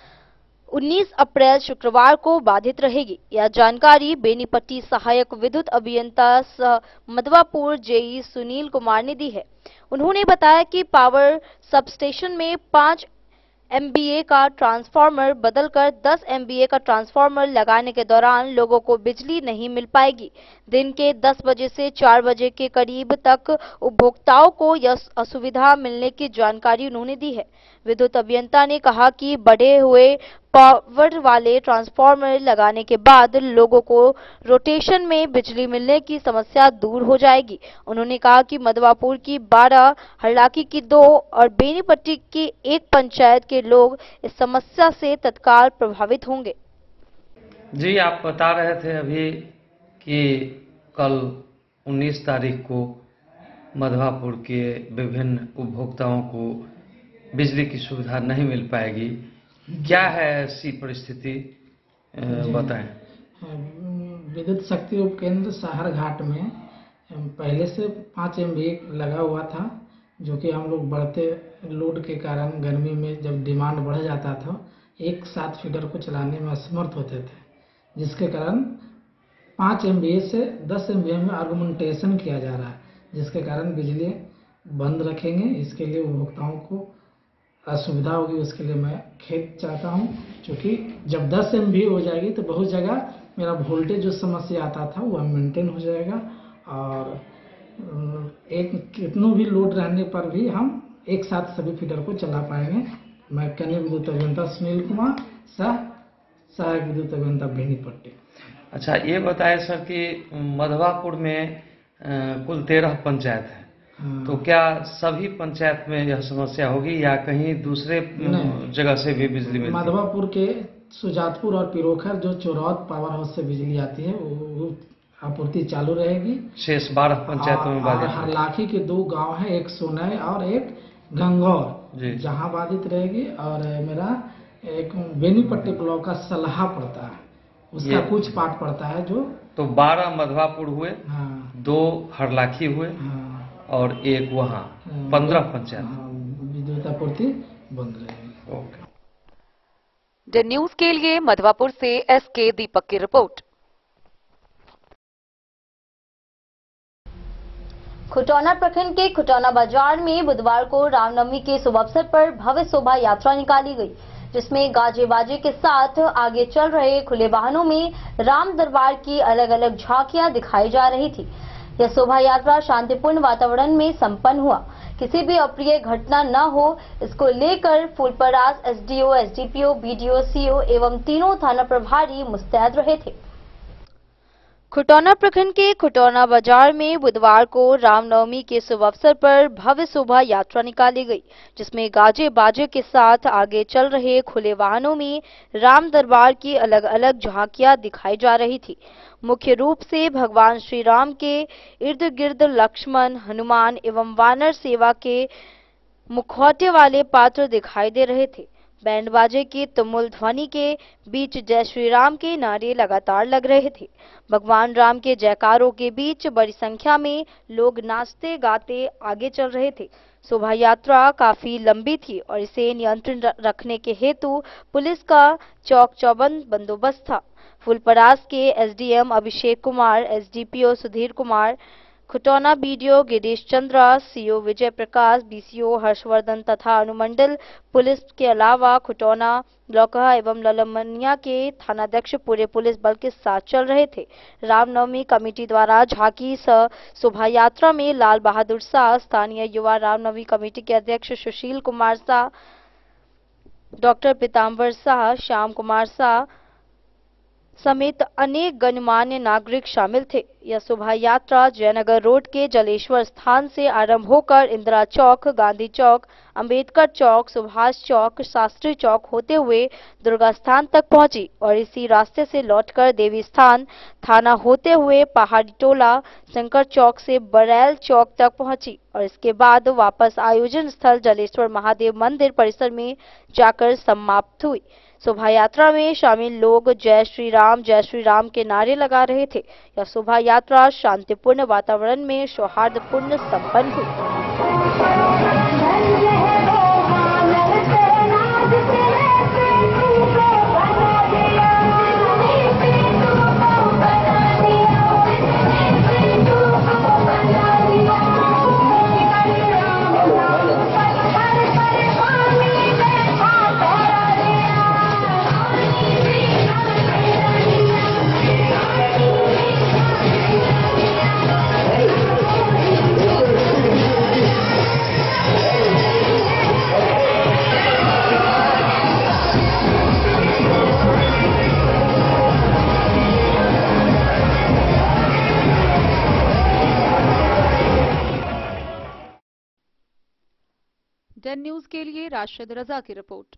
19 अप्रैल शुक्रवार को बाधित रहेगी। यह जानकारी बेनीपट्टी सहायक विद्युत अभियंता मधवापुर जेई सुनील कुमार ने दी है। उन्होंने बताया कि पावर सब स्टेशन में 5 MVA का ट्रांसफार्मर बदलकर 10 MVA का ट्रांसफार्मर लगाने के दौरान लोगों को बिजली नहीं मिल पाएगी। दिन के 10 बजे से 4 बजे के करीब तक उपभोक्ताओं को यह असुविधा मिलने की जानकारी उन्होंने दी है। विद्युत अभियंता ने कहा कि बढ़े हुए पावर वाले ट्रांसफार्मर लगाने के बाद लोगों को रोटेशन में बिजली मिलने की समस्या दूर हो जाएगी। उन्होंने कहा कि मधवापुर की 12, हरलाखी की 2 और बेनीपट्टी की 1 पंचायत के लोग इस समस्या से तत्काल प्रभावित होंगे। जी, आप बता रहे थे अभी कि कल 19 तारीख को मधवापुर के विभिन्न उपभोक्ताओं को बिजली की सुविधा नहीं मिल पाएगी। क्या है ऐसी परिस्थिति, बताएं। विद्युत शक्ति उपकेंद्र साहर घाट में पहले से 5 MVA लगा हुआ था, जो कि हम लोग बढ़ते लोड के कारण गर्मी में जब डिमांड बढ़ जाता था, एक साथ फीडर को चलाने में असमर्थ होते थे, जिसके कारण 5 MVA से 10 MVA में आर्गुमेंटेशन किया जा रहा है, जिसके कारण बिजली बंद रखेंगे। इसके लिए उपभोक्ताओं को असुविधा होगी उसके लिए मैं खेद चाहता हूँ, क्योंकि जब 10 MVA हो जाएगी तो बहुत जगह मेरा वोल्टेज जो समस्या आता था वो मेंटेन हो जाएगा और एक कितनों भी लोड रहने पर भी हम एक साथ सभी फीडर को चला पाएंगे। मैं कनीय विद्युत अभियंता सुनील कुमार, सहायक विद्युत अभियंता बेनीपट्टी। अच्छा, ये बताएं सर कि मधवापुर में कुल 13 पंचायत है, तो क्या सभी पंचायत में यह समस्या होगी या कहीं दूसरे जगह से भी बिजली मिलती है? मधवापुर के सुजातपुर और पिरोखर जो चोरौत पावर हाउस से बिजली आती है वो आपूर्ति चालू रहेगी। शेष 12 पंचायतों में बाधित। हरलाखी के 2 गांव हैं, एक सोनय और एक गंगौर, जहां बाधित रहेगी। और मेरा एक बेनीपट्टी ब्लॉक का सलाहा पड़ता है, उसका कुछ पार्ट पड़ता है जो। तो 12 मधवापुर हुए, 2 हरलाखी हुए और 1 वहाँ, 15 पंचायत विद्युत आपूर्ति बंद रहेगी। ओके। द न्यूज के लिए मधवापुर से SK दीपक की रिपोर्ट। खुटौना प्रखंड के खुटौना बाजार में बुधवार को रामनवमी के शुभ अवसर पर भव्य शोभा यात्रा निकाली गई, जिसमें गाजे बाजे के साथ आगे चल रहे खुले वाहनों में राम दरबार की अलग अलग झांकियां दिखाई जा रही थी। यह शोभा यात्रा शांतिपूर्ण वातावरण में संपन्न हुआ। किसी भी अप्रिय घटना न हो, इसको लेकर Phulparas SDO, SDPO, BDO, CO एवं तीनों थाना प्रभारी मुस्तैद रहे थे। खुटौना प्रखंड के खुटौना बाजार में बुधवार को रामनवमी के शुभ अवसर पर भव्य शोभा यात्रा निकाली गई, जिसमें गाजे बाजे के साथ आगे चल रहे खुले वाहनों में राम दरबार की अलग अलग झांकियां दिखाई जा रही थी। मुख्य रूप से भगवान श्री राम के इर्द गिर्द लक्ष्मण, हनुमान एवं वानर सेवा के मुखौटे वाले पात्र दिखाई दे रहे थे। बैंड बाजे की तुमुल ध्वनि के बीच जय श्री राम के नारे लगातार लग रहे थे। भगवान राम के जयकारों के बीच बड़ी संख्या में लोग नाचते गाते आगे चल रहे थे। शोभा यात्रा काफी लंबी थी और इसे नियंत्रण रखने के हेतु पुलिस का चौक चौबंद बंदोबस्त था। फूलपरास के SDM Abhishek Kumar, SDPO Sudhir Kumar, Khutauna BDO Girish Chandra, CO Vijay Prakash, BCO Harshvardhan तथा अनुमंडल पुलिस के अलावा खुटौना, लौकहा एवं ललमनिया के थानाध्यक्ष पूरे पुलिस बल के साथ चल रहे थे। रामनवमी कमेटी द्वारा झांकी शोभा यात्रा में लाल बहादुर शाह, स्थानीय युवा रामनवमी कमेटी के अध्यक्ष सुशील कुमार शाह, डॉक्टर पीताम्बर शाह, श्याम कुमार शाह समेत अनेक गणमान्य नागरिक शामिल थे। यह शोभा यात्रा जयनगर रोड के जलेश्वर स्थान से आरंभ होकर इंदिरा चौक, गांधी चौक, अंबेडकर चौक, सुभाष चौक, शास्त्री चौक होते हुए दुर्गा स्थान तक पहुंची और इसी रास्ते से लौटकर देवी स्थान थाना होते हुए पहाड़ी टोला, शंकर चौक से बरैल चौक तक पहुंची और इसके बाद वापस आयोजन स्थल जलेश्वर महादेव मंदिर परिसर में जाकर समाप्त हुई। शोभा यात्रा में शामिल लोग जय श्री राम के नारे लगा रहे थे। यह शोभा यात्रा शांतिपूर्ण वातावरण में सौहार्दपूर्ण संपन्न हुई। डन न्यूज के लिए राशिद रजा की रिपोर्ट।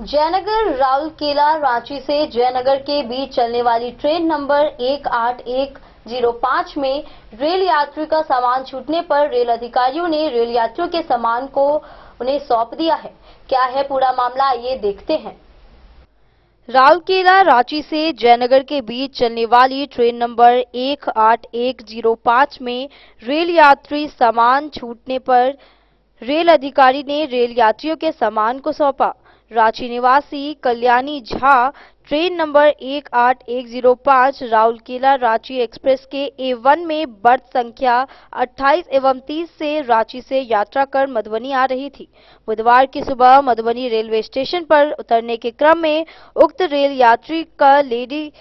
जयनगर राउरकेला रांची से जयनगर के बीच चलने वाली ट्रेन नंबर 18105 में रेल यात्री का सामान छूटने पर रेल अधिकारियों ने रेल यात्रियों के सामान को उन्हें सौंप दिया है। क्या है पूरा मामला, ये देखते हैं। राउरकेला रांची से जयनगर के बीच चलने वाली ट्रेन नंबर 18105 में रेल यात्री सामान छूटने पर रेल अधिकारी ने रेल यात्रियों के सामान को सौंपा। रांची निवासी Kalyani Jha train number 18105 Rourkela Ranchi express के A1 में बर्थ संख्या 28 एवं 30 से रांची से यात्रा कर मधुबनी आ रही थी। बुधवार की सुबह मधुबनी रेलवे स्टेशन पर उतरने के क्रम में उक्त रेल यात्री का लेडी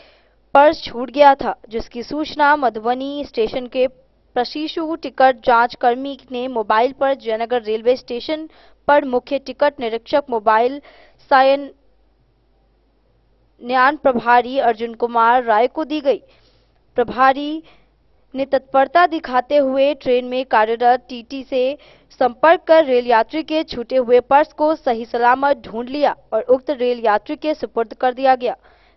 पर्स छूट गया था, जिसकी सूचना मधुबनी स्टेशन के प्रशिक्षु टिकट जांच कर्मी ने मोबाइल पर जयनगर रेलवे स्टेशन पर मुख्य टिकट निरीक्षक मोबाइल न्यान प्रभारी अर्जुन कुमार राय को दी गई। प्रभारी ने तत्परता दिखाते हुए ट्रेन में कार्यरत टीटी से संपर्क कर रेल यात्री के छूटे हुए पर्स को सही सलामत ढूंढ लिया और उक्त रेल यात्री के सुपुर्द कर दिया गया।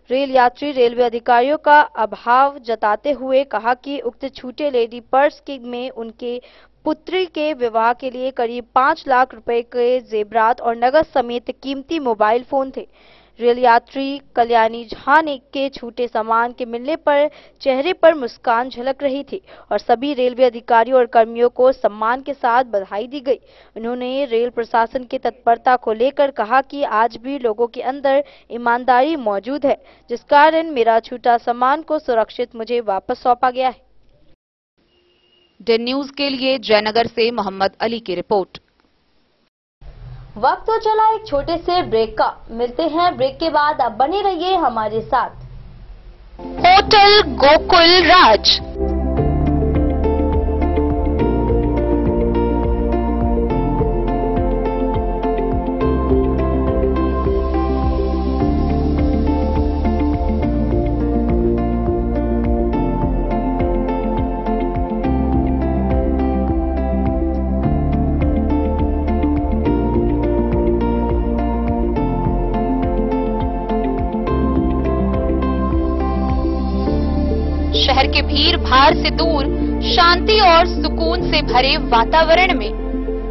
रेल यात्री रेलवे अधिकारियों का अभाव जताते हुए कहा कि उक्त छूटे लेडी पर्स में उनके पुत्री के विवाह के लिए करीब 5 लाख रुपए के जेवरात और नगद समेत कीमती मोबाइल फोन थे। रेल यात्री कल्याणी झा ने के छूटे सामान के मिलने पर चेहरे पर मुस्कान झलक रही थी और सभी रेलवे अधिकारियों और कर्मियों को सम्मान के साथ बधाई दी गई। उन्होंने रेल प्रशासन की तत्परता को लेकर कहा कि आज भी लोगों के अंदर ईमानदारी मौजूद है, जिस कारण मेरा छूटा सामान को सुरक्षित मुझे वापस सौंपा गया है। डेन न्यूज के लिए जयनगर से मोहम्मद अली की रिपोर्ट। वक्त तो चला एक छोटे से ब्रेक का, मिलते हैं ब्रेक के बाद। आप बने रहिए हमारे साथ। होटल गोकुल राज। शहर के भीड़ भाड़ से दूर शांति और सुकून से भरे वातावरण में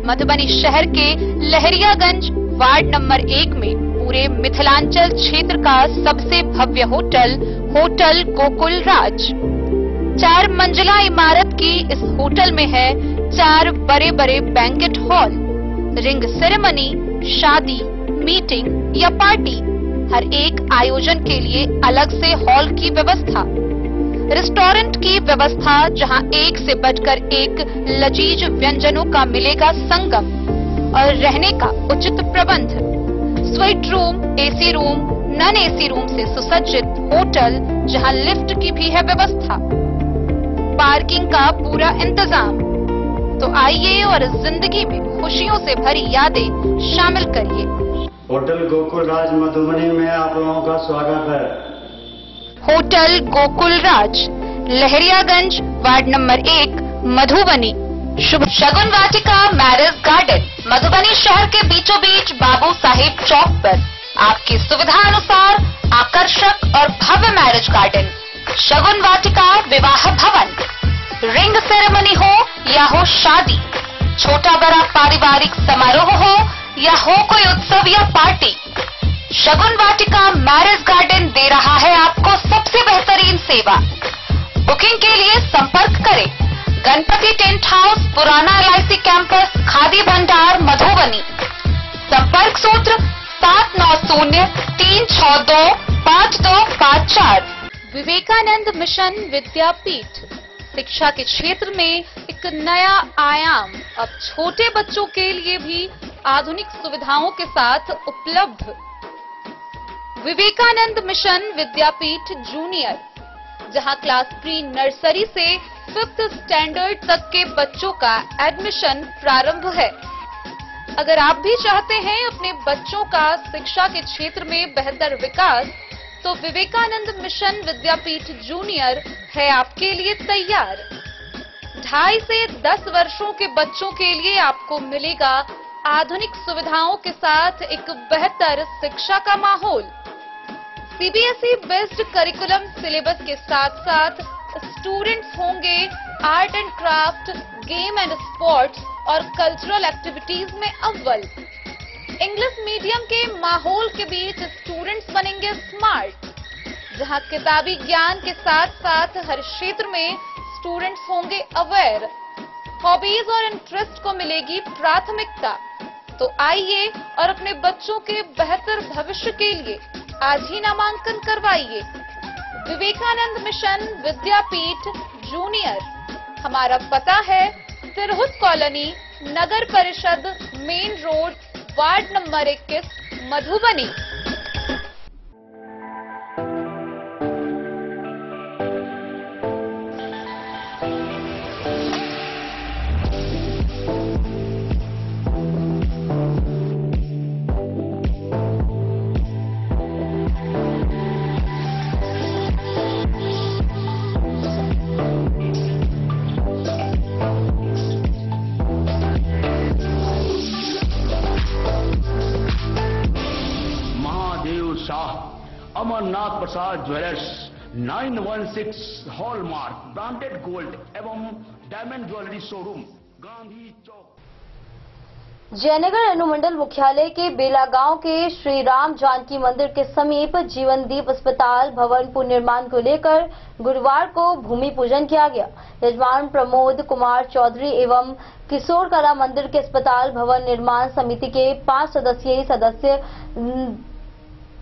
मधुबनी शहर के लहरियागंज वार्ड नंबर 1 में पूरे मिथिलांचल क्षेत्र का सबसे भव्य होटल होटल गोकुल राज। 4 मंजिला इमारत की इस होटल में है 4 बड़े बड़े बैंकेट हॉल, रिंग सेरेमनी, शादी, मीटिंग या पार्टी, हर एक आयोजन के लिए अलग से हॉल की व्यवस्था, रेस्टोरेंट की व्यवस्था जहां एक से बढ़कर एक लजीज व्यंजनों का मिलेगा संगम और रहने का उचित प्रबंध, suite room, AC room, non AC room से सुसज्जित होटल जहां लिफ्ट की भी है व्यवस्था, पार्किंग का पूरा इंतजाम। तो आइए और जिंदगी में खुशियों से भरी यादें शामिल करिए। होटल गोकुल राज मधुबनी में आप लोगों का स्वागत है। होटल गोकुल राज, लहरियागंज वार्ड नंबर 1 मधुबनी। शुभ शगुन वाटिका मैरिज गार्डन, मधुबनी शहर के बीचों बीच बाबू साहिब चौक पर आपकी सुविधा अनुसार आकर्षक और भव्य मैरिज गार्डन, शगुन वाटिका विवाह भवन, रिंग सेरेमनी हो या हो शादी, छोटा बड़ा पारिवारिक समारोह हो या हो कोई उत्सव या पार्टी, शगुन वाटिका मैरिज गार्डन दे रहा है आपको सबसे बेहतरीन सेवा। बुकिंग के लिए संपर्क करें गणपति टेंट हाउस, पुराना LIC कैंपस, खादी भंडार, मधुबनी। संपर्क सूत्र 7903625254। विवेकानंद मिशन विद्यापीठ, शिक्षा के क्षेत्र में एक नया आयाम अब छोटे बच्चों के लिए भी आधुनिक सुविधाओं के साथ उपलब्ध। विवेकानंद मिशन विद्यापीठ जूनियर, जहां क्लास प्री नर्सरी से 5th स्टैंडर्ड तक के बच्चों का एडमिशन प्रारंभ है। अगर आप भी चाहते हैं अपने बच्चों का शिक्षा के क्षेत्र में बेहतर विकास, तो विवेकानंद मिशन विद्यापीठ जूनियर है आपके लिए तैयार। 2.5 से 10 वर्षों के बच्चों के लिए आपको मिलेगा आधुनिक सुविधाओं के साथ एक बेहतर शिक्षा का माहौल। CBSE बेस्ड करिकुलम सिलेबस के साथ साथ स्टूडेंट्स होंगे art and craft, game and sports और कल्चरल एक्टिविटीज में अव्वल। इंग्लिश मीडियम के माहौल के बीच स्टूडेंट्स बनेंगे स्मार्ट, जहां किताबी ज्ञान के साथ साथ हर क्षेत्र में स्टूडेंट्स होंगे अवेयर। हॉबीज और इंटरेस्ट को मिलेगी प्राथमिकता। तो आइए और अपने बच्चों के बेहतर भविष्य के लिए आज ही नामांकन करवाइए। Vivekananda mission Vidyapeeth junior. हमारा पता है तिरहुत कॉलोनी, नगर परिषद, main road, ward number 21, Madhubani. Amarnath Prasad jewellers 916 hallmark branded gold एवं diamond jewellery showroom, Gandhi Chowk. Jaynagar अनुमंडल मुख्यालय के बेला गांव के श्री राम जानकी मंदिर के समीप जीवनदीप अस्पताल भवन पुनर्निर्माण को लेकर गुरुवार को भूमि पूजन किया गया। यजमान प्रमोद कुमार चौधरी एवं किशोर कला मंदिर के अस्पताल भवन निर्माण समिति के 5 सदस्यीय सदस्य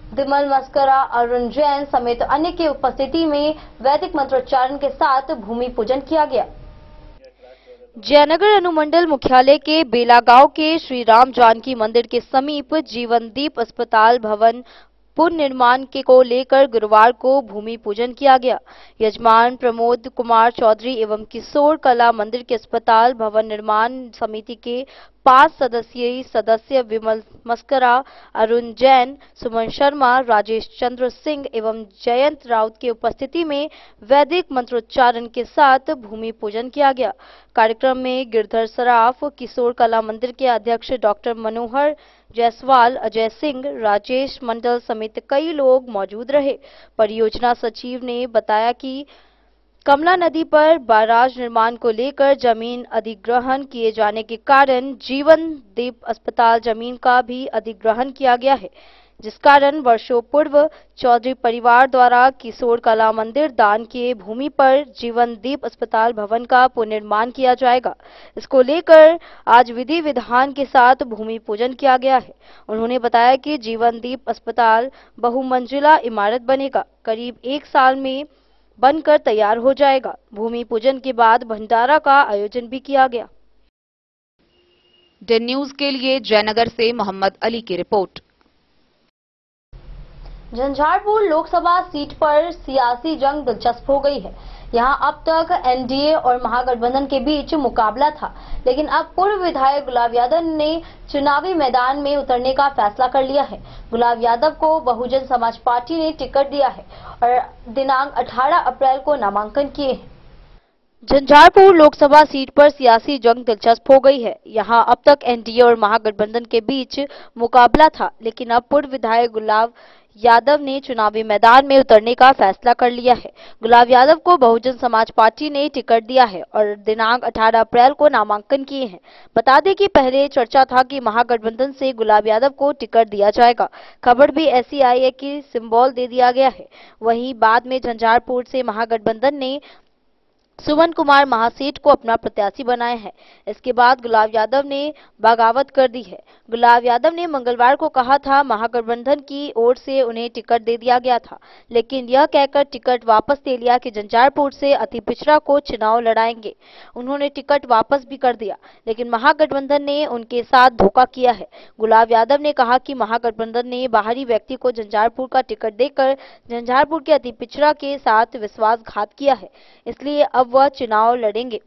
दिमल मस्करा, अरुण जैन समेत अन्य की उपस्थिति में वैदिक मंत्रोच्चारण के साथ भूमि पूजन किया गया। जयनगर अनुमंडल मुख्यालय के बेला गांव के श्री राम जानकी मंदिर के समीप जीवनदीप अस्पताल भवन पुनर्निर्माण को लेकर गुरुवार को भूमि पूजन किया गया। यजमान प्रमोद कुमार चौधरी एवं किशोर कला मंदिर के अस्पताल भवन निर्माण समिति के 5 सदस्यीय सदस्य विमल मस्करा, अरुण जैन, सुमन शर्मा, राजेश चंद्र सिंह एवं जयंत राउत की उपस्थिति में वैदिक मंत्रोच्चारण के साथ भूमि पूजन किया गया। कार्यक्रम में गिरधर सराफ, किशोर कला मंदिर के अध्यक्ष डॉक्टर मनोहर जायसवाल, अजय सिंह, राजेश मंडल समेत कई लोग मौजूद रहे। परियोजना सचिव ने बताया कि कमला नदी पर बैराज निर्माण को लेकर जमीन अधिग्रहण किए जाने के कारण जीवनदीप अस्पताल जमीन का भी अधिग्रहण किया गया है, जिस कारण वर्षों पूर्व चौधरी परिवार द्वारा किशोर कला मंदिर दान किए भूमि पर जीवनदीप अस्पताल भवन का पुनर्निर्माण किया जाएगा। इसको लेकर आज विधि विधान के साथ भूमि पूजन किया गया है। उन्होंने बताया कि जीवनदीप अस्पताल बहुमंजिला इमारत बनेगा, करीब 1 साल में बनकर तैयार हो जाएगा। भूमि पूजन के बाद भंडारा का आयोजन भी किया गया। डे न्यूज के लिए जयनगर से मोहम्मद अली की रिपोर्ट। झंझारपुर लोकसभा सीट पर सियासी जंग दिलचस्प हो गई है। यहां अब तक एनडीए और महागठबंधन के बीच मुकाबला था, लेकिन अब पूर्व विधायक गुलाब यादव ने चुनावी मैदान में उतरने का फैसला कर लिया है। गुलाब यादव को बहुजन समाज पार्टी ने टिकट दिया है और दिनांक 18 अप्रैल को नामांकन किए हैं। झंझारपुर लोकसभा सीट पर सियासी जंग दिलचस्प हो गई है। यहां अब तक एनडीए और महागठबंधन के बीच मुकाबला था, लेकिन अब पूर्व विधायक गुलाब यादव ने चुनावी मैदान में उतरने का फैसला कर लिया है। गुलाब यादव को बहुजन समाज पार्टी ने टिकट दिया है और दिनांक 18 अप्रैल को नामांकन किए हैं। बता दें कि पहले चर्चा था कि महागठबंधन से गुलाब यादव को टिकट दिया जाएगा। खबर भी ऐसी आई है कि सिंबल दे दिया गया है। वहीं बाद में झंझारपुर से महागठबंधन ने सुमन कुमार महासेठ को अपना प्रत्याशी बनाया है। इसके बाद गुलाब यादव ने बगावत कर दी है। गुलाब यादव ने मंगलवार को कहा था महागठबंधन की ओर से उन्हें टिकट दे दिया गया था, लेकिन यह कहकर टिकट वापस ले लिया कि झंझारपुर से अति पिछड़ा को चुनाव लड़ाएंगे। उन्होंने टिकट वापस भी कर दिया, लेकिन महागठबंधन ने उनके साथ धोखा किया है। गुलाब यादव ने कहा कि महागठबंधन ने बाहरी व्यक्ति को झंझारपुर का टिकट देकर झंझारपुर के अति पिछड़ा के साथ विश्वासघात किया है, इसलिए अब वह चुनाव लड़ेंगे।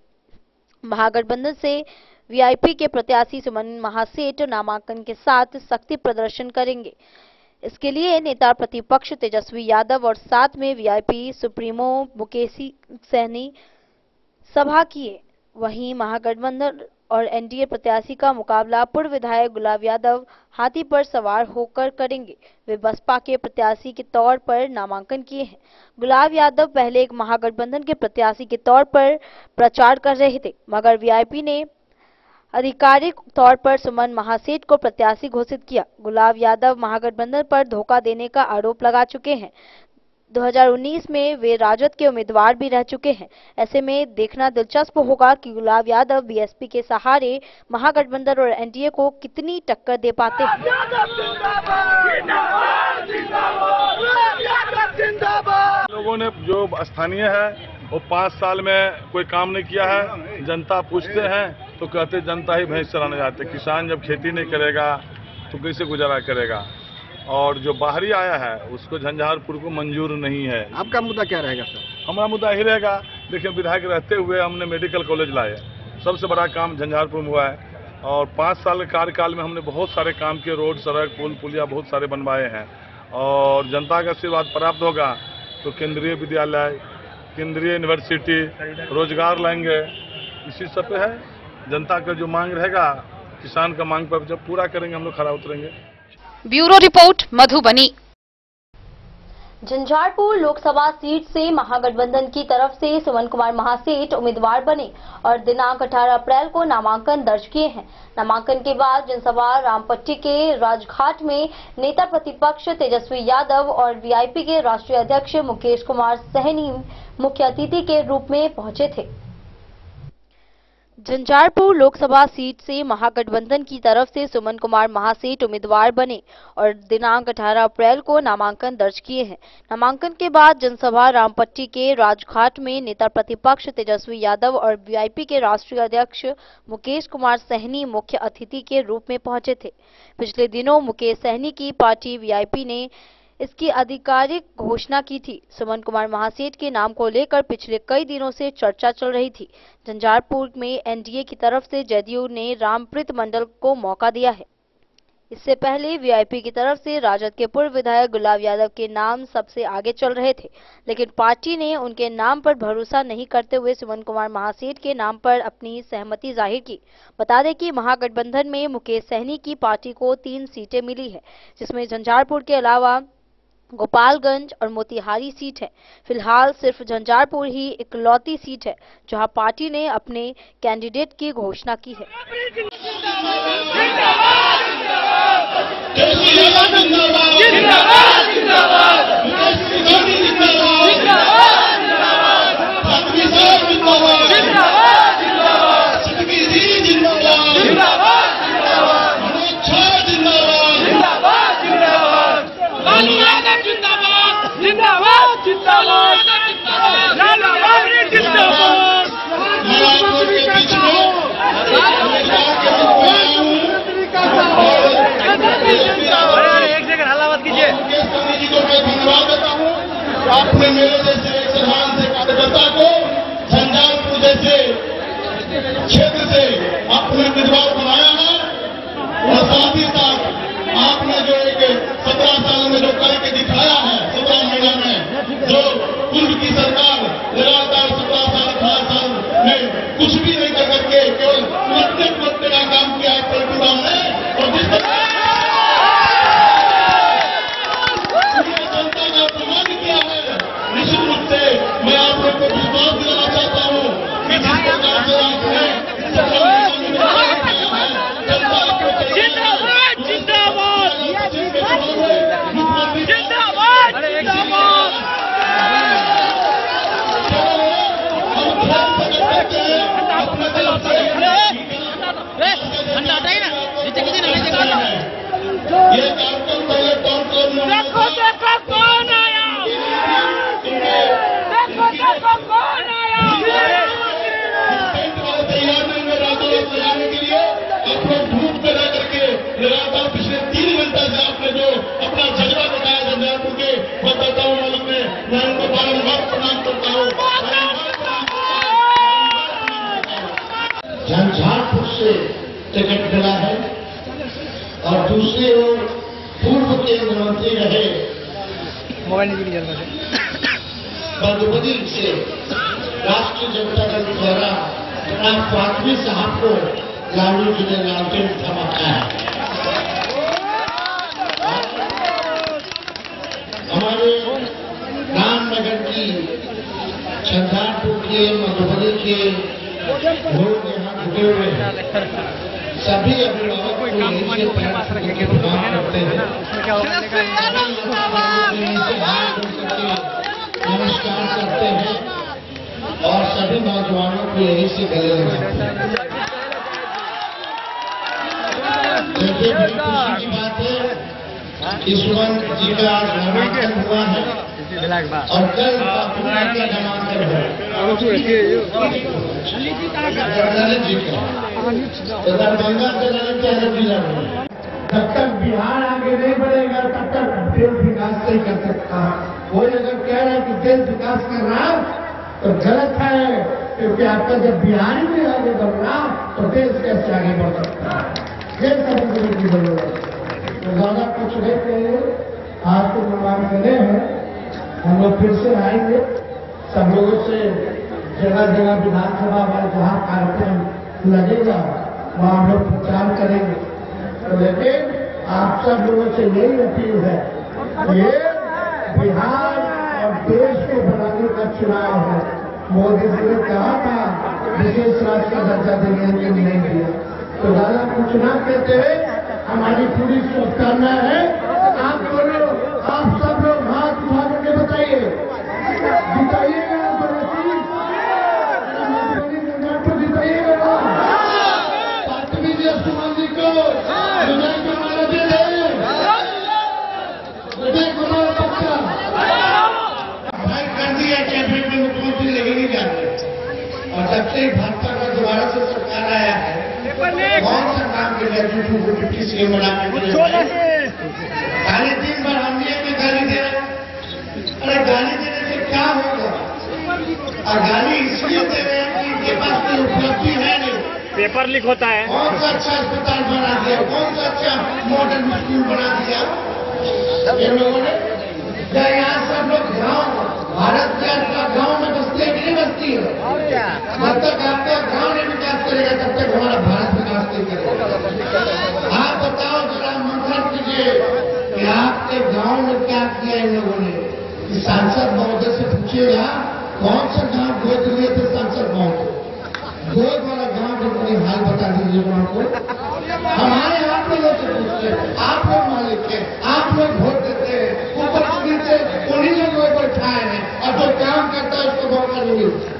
महागठबंधन से वीआईपी के प्रत्याशी सुमन महासेठ नामांकन के साथ शक्ति प्रदर्शन करेंगे। इसके लिए नेता प्रतिपक्ष तेजस्वी यादव और साथ में वीआईपी सुप्रीमो मुकेश सहनी सभा किए। वहीं महागठबंधन और एनडीए प्रत्याशी का मुकाबला पूर्व विधायक गुलाब यादव हाथी पर सवार होकर करेंगे। वे बसपा के प्रत्याशी के तौर पर नामांकन किए हैं। गुलाब यादव पहले एक महागठबंधन के प्रत्याशी के तौर पर प्रचार कर रहे थे, मगर वीआईपी ने आधिकारिक तौर पर सुमन महासेठ को प्रत्याशी घोषित किया। गुलाब यादव महागठबंधन पर धोखा देने का आरोप लगा चुके हैं। 2019 में वे राजद के उम्मीदवार भी रह चुके हैं। ऐसे में देखना दिलचस्प होगा कि गुलाब यादव बीएसपी के सहारे महागठबंधन और एनडीए को कितनी टक्कर दे पाते हैं। लोगों ने जो स्थानीय है वो 5 साल में कोई काम नहीं किया है। जनता पूछते हैं तो कहते जनता ही भैंस चराने जाते। किसान जब खेती नहीं करेगा तो कैसे गुजारा करेगा। और जो बाहरी आया है उसको झंझारपुर को मंजूर नहीं है। आपका मुद्दा क्या रहेगा सर? हमारा मुद्दा ही रहेगा। देखिए, विधायक रहते हुए हमने मेडिकल कॉलेज लाए, सबसे बड़ा काम झंझारपुर में हुआ है। और 5 साल के कार्यकाल में हमने बहुत सारे काम किए, रोड, सड़क, पुल, पुलिया बहुत सारे बनवाए हैं। और जनता का आशीर्वाद प्राप्त होगा तो केंद्रीय विद्यालय, केंद्रीय यूनिवर्सिटी, रोजगार लाएंगे। इसी सब पे है। जनता का जो मांग रहेगा, किसान का मांग पर जब पूरा करेंगे हम लोग खरा उतरेंगे। Bureau report, Madhubani. Jhanjharpur Lok Sabha seat से महागठबंधन की तरफ से सुमन कुमार महासेठ उम्मीदवार बने और दिनांक 18 अप्रैल को नामांकन दर्ज किए हैं। नामांकन के बाद जनसभा रामपट्टी के राजघाट में नेता प्रतिपक्ष तेजस्वी यादव और वीआईपी के राष्ट्रीय अध्यक्ष मुकेश कुमार सहनी मुख्य अतिथि के रूप में पहुंचे थे। झंझारपुर लोकसभा सीट से महागठबंधन की तरफ से सुमन कुमार महासेठ उम्मीदवार बने और दिनांक 18 अप्रैल को नामांकन दर्ज किए हैं। नामांकन के बाद जनसभा रामपट्टी के राजघाट में नेता प्रतिपक्ष तेजस्वी यादव और वीआईपी के राष्ट्रीय अध्यक्ष मुकेश कुमार सहनी मुख्य अतिथि के रूप में पहुंचे थे। पिछले दिनों मुकेश सहनी की पार्टी वीआईपी ने इसकी आधिकारिक घोषणा की थी। सुमन कुमार महासेठ के नाम को लेकर पिछले कई दिनों से चर्चा चल रही थी। झंझारपुर में एनडीए की तरफ से जदयू ने रामप्रीत मंडल को मौका दिया है। इससे पहले वीआईपी की तरफ से राजद के पूर्व विधायक गुलाब यादव के नाम सबसे आगे चल रहे थे, लेकिन पार्टी ने उनके नाम पर भरोसा नहीं करते हुए सुमन कुमार महासेठ के नाम पर अपनी सहमति जाहिर की। बता दें कि महागठबंधन में मुकेश सहनी की पार्टी को 3 सीटें मिली है, जिसमें झंझारपुर के अलावा गोपालगंज और मोतिहारी सीट है। फिलहाल सिर्फ झंझारपुर ही इकलौती सीट है जहां पार्टी ने अपने कैंडिडेट की घोषणा की है। आपने मेरे जैसे एक समान से कार्यकर्ता को झंझारपुर जैसे क्षेत्र से आपने उम्मीदवार बनाया है। और साथ ही साथ आपने जो एक 17 साल में जो करके दिखाया है, 17 महीना में जो पूर्व की सरकार लगातार 17 साल 18 साल में कुछ भी नहीं कर करके केवल उलटने का काम किया है पलटूराम ने। और जिस जनता का अपमान किया है, निश्चित रूप से मैं आप लोग को विश्वास दिलाना चाहता हूँ कि जिस प्रकार से आपने ये कार्यक्रम पहले देखो देखो कौन आया, देखो कौन आया। तैयारी में राजनीति सजाने के लिए आप लोग धूप में रह करके लगातार पिछले 3 घंटे से आपने जो अपना जज्बा दिखाया झंझारपुर के मतदाताओं वालों में, मैं उनको बारम्बार प्रणाम करता हूँ। झंझारपुर से टिकट मिला है और दूसरी ओर पूर्व केंद्र मंत्री रहे मधुबनी से राष्ट्रीय जनता दल द्वारा आप फातमी साहब को लालू जी ने लालटेन थमाया है। हमारे रामनगर की, झंझारपुर के, मधुबनी के लोग यहाँ जुटे हुए हैं। सभी अभिभावक को यही से प्रणाम करते हैं, नमस्कार करते हैं और सभी नौजवानों को यही से गले लगाते हैं। देखिए, बड़ी खुशी की बात है कि सुमन जी का आज नामांकन हुआ है और कल का पूरा का नामांकन है सरदारी जी का दरभंगा से जिला में। जब तक बिहार आगे नहीं बढ़ेगा तब तक देश विकास नहीं कर सकता। कोई अगर कह रहा है कि देश विकास कर रहा तो गलत है, क्योंकि आपका जब बिहार ही नहीं आगे बढ़ रहा तो देश कैसे आगे बढ़ सकता है, ये समझने की जरूरत है। तो ज्यादा कुछ नहीं कहेंगे, आपको निर्माण करे हैं, हम लोग फिर से आएंगे सब लोगों से जगह जगह विधानसभा में जहाँ कार्यक्रम लगेगा वहाँ हम लोग प्रचार करेंगे। लेकिन आप सब लोगों से यही अपील है, ये बिहार और देश को बनाने का चुनाव है। मोदी जी ने कहा था विशेष राज्य का दर्जा देने के लिए नहीं दिया, तो ज्यादा कुछ ना कहते हुए हमारी पूरी शुभकामना है। आप बोलो, आप सब लोग हाथ उठा करके बताइए, जिताइएगा जिताइएगा पार्टी जी सुमन जी को कर दिया कैबिनेट में मुख्यमंत्री लेके नहीं जा रहे। और जब से भाजपा का दोबारा से सरकार आया है कौन सा काम के लिए 250 स्कीम बना के गाली 3 बार हम में गाली दे रहे। अरे गाली देने से क्या होगा? और गाली इसलिए दे रहे हैं कि इनके पास कोई उपलब्धि है नहीं, पेपर लीक होता है। कौन सा अच्छा अस्पताल बना दिया, कौन सा अच्छा मॉडर्न स्कूल बना दिया इन लोगों ने। क्या यहाँ सब लोग गाँव भारत के गाँव में बसती है कि नहीं बसती है? जब तक आपका गाँव नहीं विकास करेगा तब तक हमारा भारत विकास नहीं करेगा। आप बताओ जरा मंथन कीजिए कि आपके गाँव में क्या किया इन लोगों ने। सांसद महोदय से पूछिएगा कौन सा गाँव गोद लिए थे सांसद महोदय, गोद वाला गाँव के पूरी हाल बता दीजिए गाँव को। हमारे आप लोगों से पूछते, आप लोग मालिक हैं, आप लोग वोट देते हैं, ऊपर से नीचे उन्हीं लोगों को बैठाए हैं और जो काम करता है उसको मौका नहीं मिलता।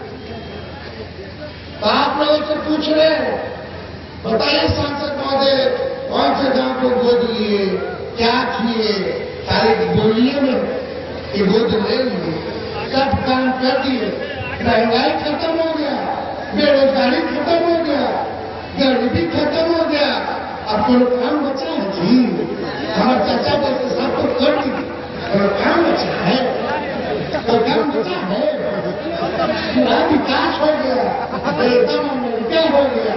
तो आप लोगों से पूछ रहे हैं, बताइए सांसद महोदय कौन से गाँव को गोद लिए, क्या किए? खाली बोलिए में कि गोद ले लिए, सब काम कर दिए। महंगाई खत्म हो गया, बेरोजगारी खत्म हो गया, गरीबी खत्म हो गया। अब कोई काम बचा है जी? हमारे चाचा जैसे सबको कर दी, कोई काम बचा है? कोई काम बचा है? पूरा विकास हो गया, एकदम अमेरिका हो गया,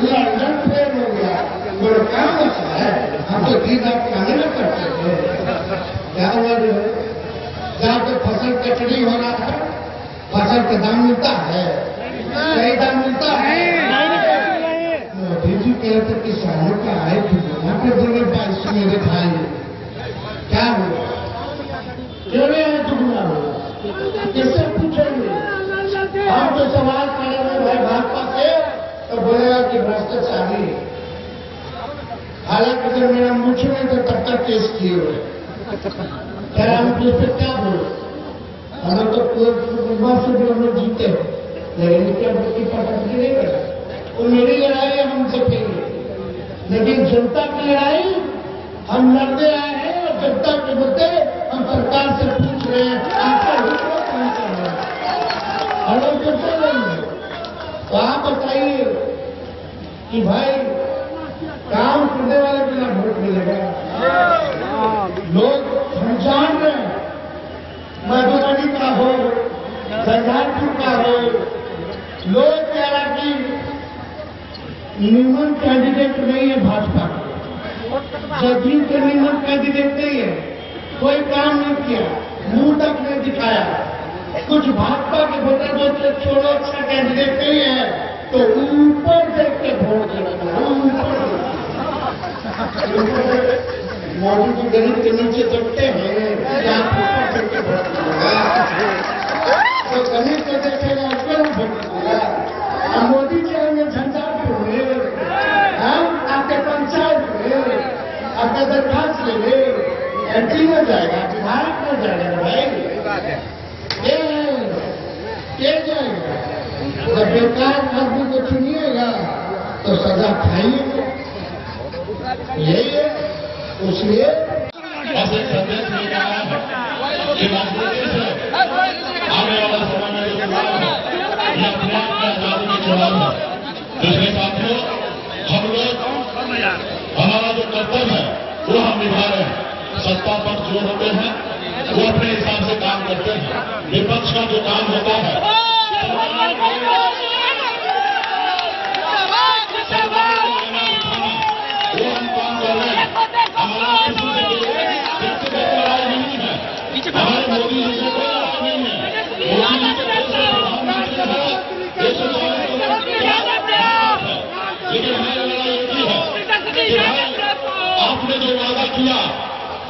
लंदन फेल हो गया, कोई काम बचा है? हम तो दिन रात खाने में करते थे। क्या हुआ जहाँ पे फसल कटनी हो रहा था, फसल का दाम मिलता है, सही दाम मिलता है। मोदी कह रहे थे किसानों का आय दुगना कर देंगे 22 मेरे भाई, क्या हुआ? क्यों नहीं आय दुगना हुआ? किससे पूछेंगे? हम तो सवाल करेंगे भाई भाजपा से तो बोलेगा कि भ्रष्टाचारी। हालांकि जब मेरा मुझ में तो तब तक केस किए हुए क्या हम पे क्या बोले? हम लोग तो से भी हम लोग जीते हैं, लेकिन क्या की पटकी नहीं करा। वो मेरी लड़ाई है, हम जीतेंगे, लेकिन जनता की लड़ाई हम लड़ते आए हैं और जनता के मुद्दे हम सरकार से पूछ रहे हैं, आपका हिस्सा कहाँ कर रहे हैं? हम लोग करते नहीं। तो आप बताइए कि भाई काम करने वाले बिना वोट मिलेगा? लोग हम जान रहे हैं, मधुबनी का हो, झंझारपुर का हो, लोग कह रहा कि निमन कैंडिडेट नहीं है भाजपा का, जदयू के निमन कैंडिडेट नहीं है, कोई काम नहीं किया, मुंह तक नहीं दिखाया। कुछ भाजपा के वोटर बोलते छोड़ो अच्छा कैंडिडेट नहीं है तो ऊपर देख के वोट देना। मोदी जी गरीब के नीचे दबते हैं, तो गरीब को देखेगा उसको ना वोट देगा। मोदी जी हमें झंझारपुर में, हम आपके पंचायत में आपका दरखास्त ले ले, एमपी में जाएगा, विधायक में जाएगा भाई, ये जाएगा। जब बेकार आदमी को चुनिएगा तो सजा खाइएगा, यही है। इसलिए ये राजनीति से आने वाला समय में ये अपने आप में आजादी की चुनाव है। दूसरे साथियों, हम लोग हमारा जो कर्तव्य है वो हम निभा रहे हैं। सत्ता पर जो होते हैं वो अपने हिसाब से काम करते हैं। विपक्ष का जो काम होता है वो हम काम कर रहे हैं। हमारा किसी से व्यक्तिगत लड़ाई नहीं है। हमारे मोदी जी से कोई लड़ाई नहीं है। मोदी जी के लेकिन हमारी लड़ाई होती है कि भाई आपने जो वादा किया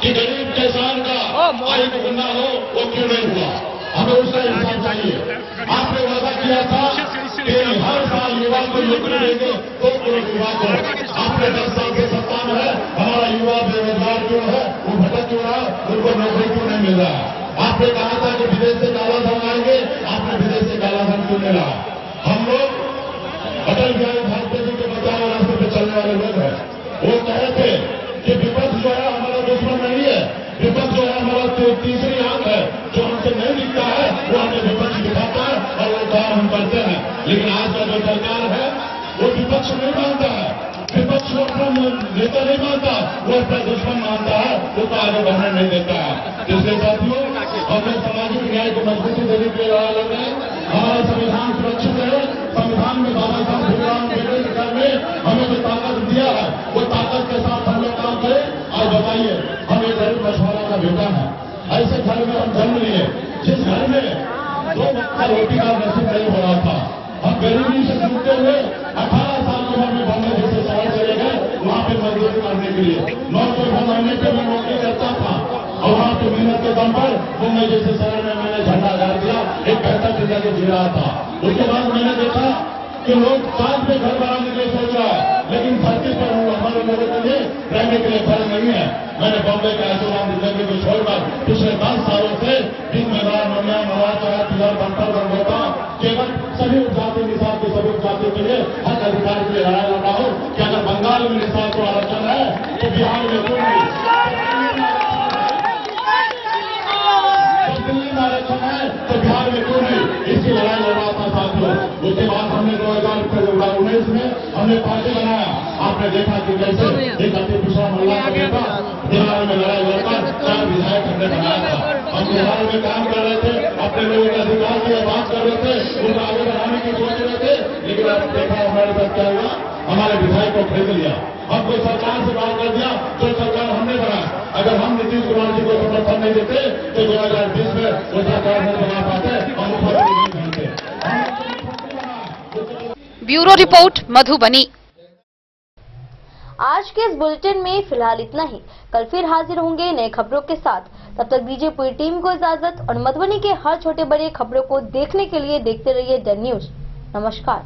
कि गरीब किसान का आय दुगना हो, वो क्यों नहीं हुआ? हमें उसका इंसाफ चाहिए। आपने वादा किया था कि हर साल युवा को नौकरी देंगे, 2 करोड़ युवा को। आपने 10 साल के सत्ता में है, हमारा युवा बेरोजगार क्यों है, वो भटक क्यों रहा, उनको नौकरी क्यों नहीं मिल रहा? आपने कहा था कि विदेश से काला धन आएंगे, आपने विदेश से काला धन क्यों मिला? हम लोग अटल बिहारी वाजपेयी जी के बचाव रास्ते पे चलने वाले लोग हैं। वो कहे थे कि विपक्ष जो है हमारा दुश्मन नहीं है, विपक्ष जो है हमारा तीसरी आंख है, जो हमसे नहीं दिखता है वो हमें विपक्ष दिखाता है और वो काम हम करते हैं। लेकिन आज का जो सरकार है वो विपक्ष नहीं मानता है, विपक्ष को अपना नेता नहीं मानता, वो अपना दुश्मन मानता है, वो तो आगे बढ़ने नहीं देता है। इसलिए साथियों, हमने सामाजिक न्याय को मजबूती देने के लिए लड़ा लड़ रहे हैं। हमारा संविधान सुरक्षित है। संविधान में बाबा साहब भीमराव अम्बेडकर ने हमें जो ताकत दिया है वो ताकत के साथ हम लोग काम करें। और बताइए, हम एक गरीब मछुआरा का बेटा है, ऐसे घर में हम जन्म लिए जिस घर में 2 वक्त का रोटी का नसीब नहीं हो रहा था। हम गरीबी से जूझते हुए 18 साल की उम्र में बॉम्बे जैसे शहर चले गए, वहाँ पे मजदूरी करने के लिए 900 महीने पे मैं नौकरी करता था और वहाँ पे मेहनत के दम पर मुंबई जैसे शहर में मैंने झंडा गाड़ दिया, एक बेहतर जिंदगी जी रहा था। उसके बाद मैंने देखा कि लोग साथ में घर बनाने के लिए सोच रहा है, लेकिन धरती पर हमारे लोगों के लिए रहने के लिए घर नहीं है। मैंने बॉम्बे के ऐशोआराम जिंदगी को छोड़कर पिछले 10 सालों से दिन में मनिया मवा चौरा पिलर बंपर बनता केवल सभी जाति निषाद के सभी जातियों के लिए हक अधिकार के लिए लड़ाई लड़ा हूं कि अगर बंगाल में निषाद को आरक्षण है तो बिहार में क्यों नहीं, दिल्ली में आरक्षण है तो बिहार में क्यों नहीं, इसकी लड़ाई लड़ रहा था साथियों। उसके बाद हमने 2019 में हमने पार्टी बनाया। आपने देखा कि कैसे एक अति पिछड़ा महिला का बेटा बिहार में लड़ाई लड़कर 4 विधायक हमने बनाया था। हम बिहार में काम कर रहे थे, अपने लोगों के अधिकार की बात कर रहे थे, उनको आगे बढ़ाने की सोच रहे थे। लेकिन अब देखा हमारे साथ क्या हुआ, हमारे विधायक को खरीद लिया। हमको सरकार से बात कर दिया, जो सरकार हमने बनाया। अगर हम नीतीश कुमार जी को समर्थन नहीं देते तो 2020 में वो सरकार नहीं बना पाते, हम ऊपर नहीं बनते। Bureau report Madhubani. आज के इस बुलेटिन में फिलहाल इतना ही। कल फिर हाजिर होंगे नए खबरों के साथ। तब तक दीजिए पूरी टीम को इजाजत और मधुबनी के हर छोटे बड़े खबरों को देखने के लिए देखते रहिए डन न्यूज। नमस्कार।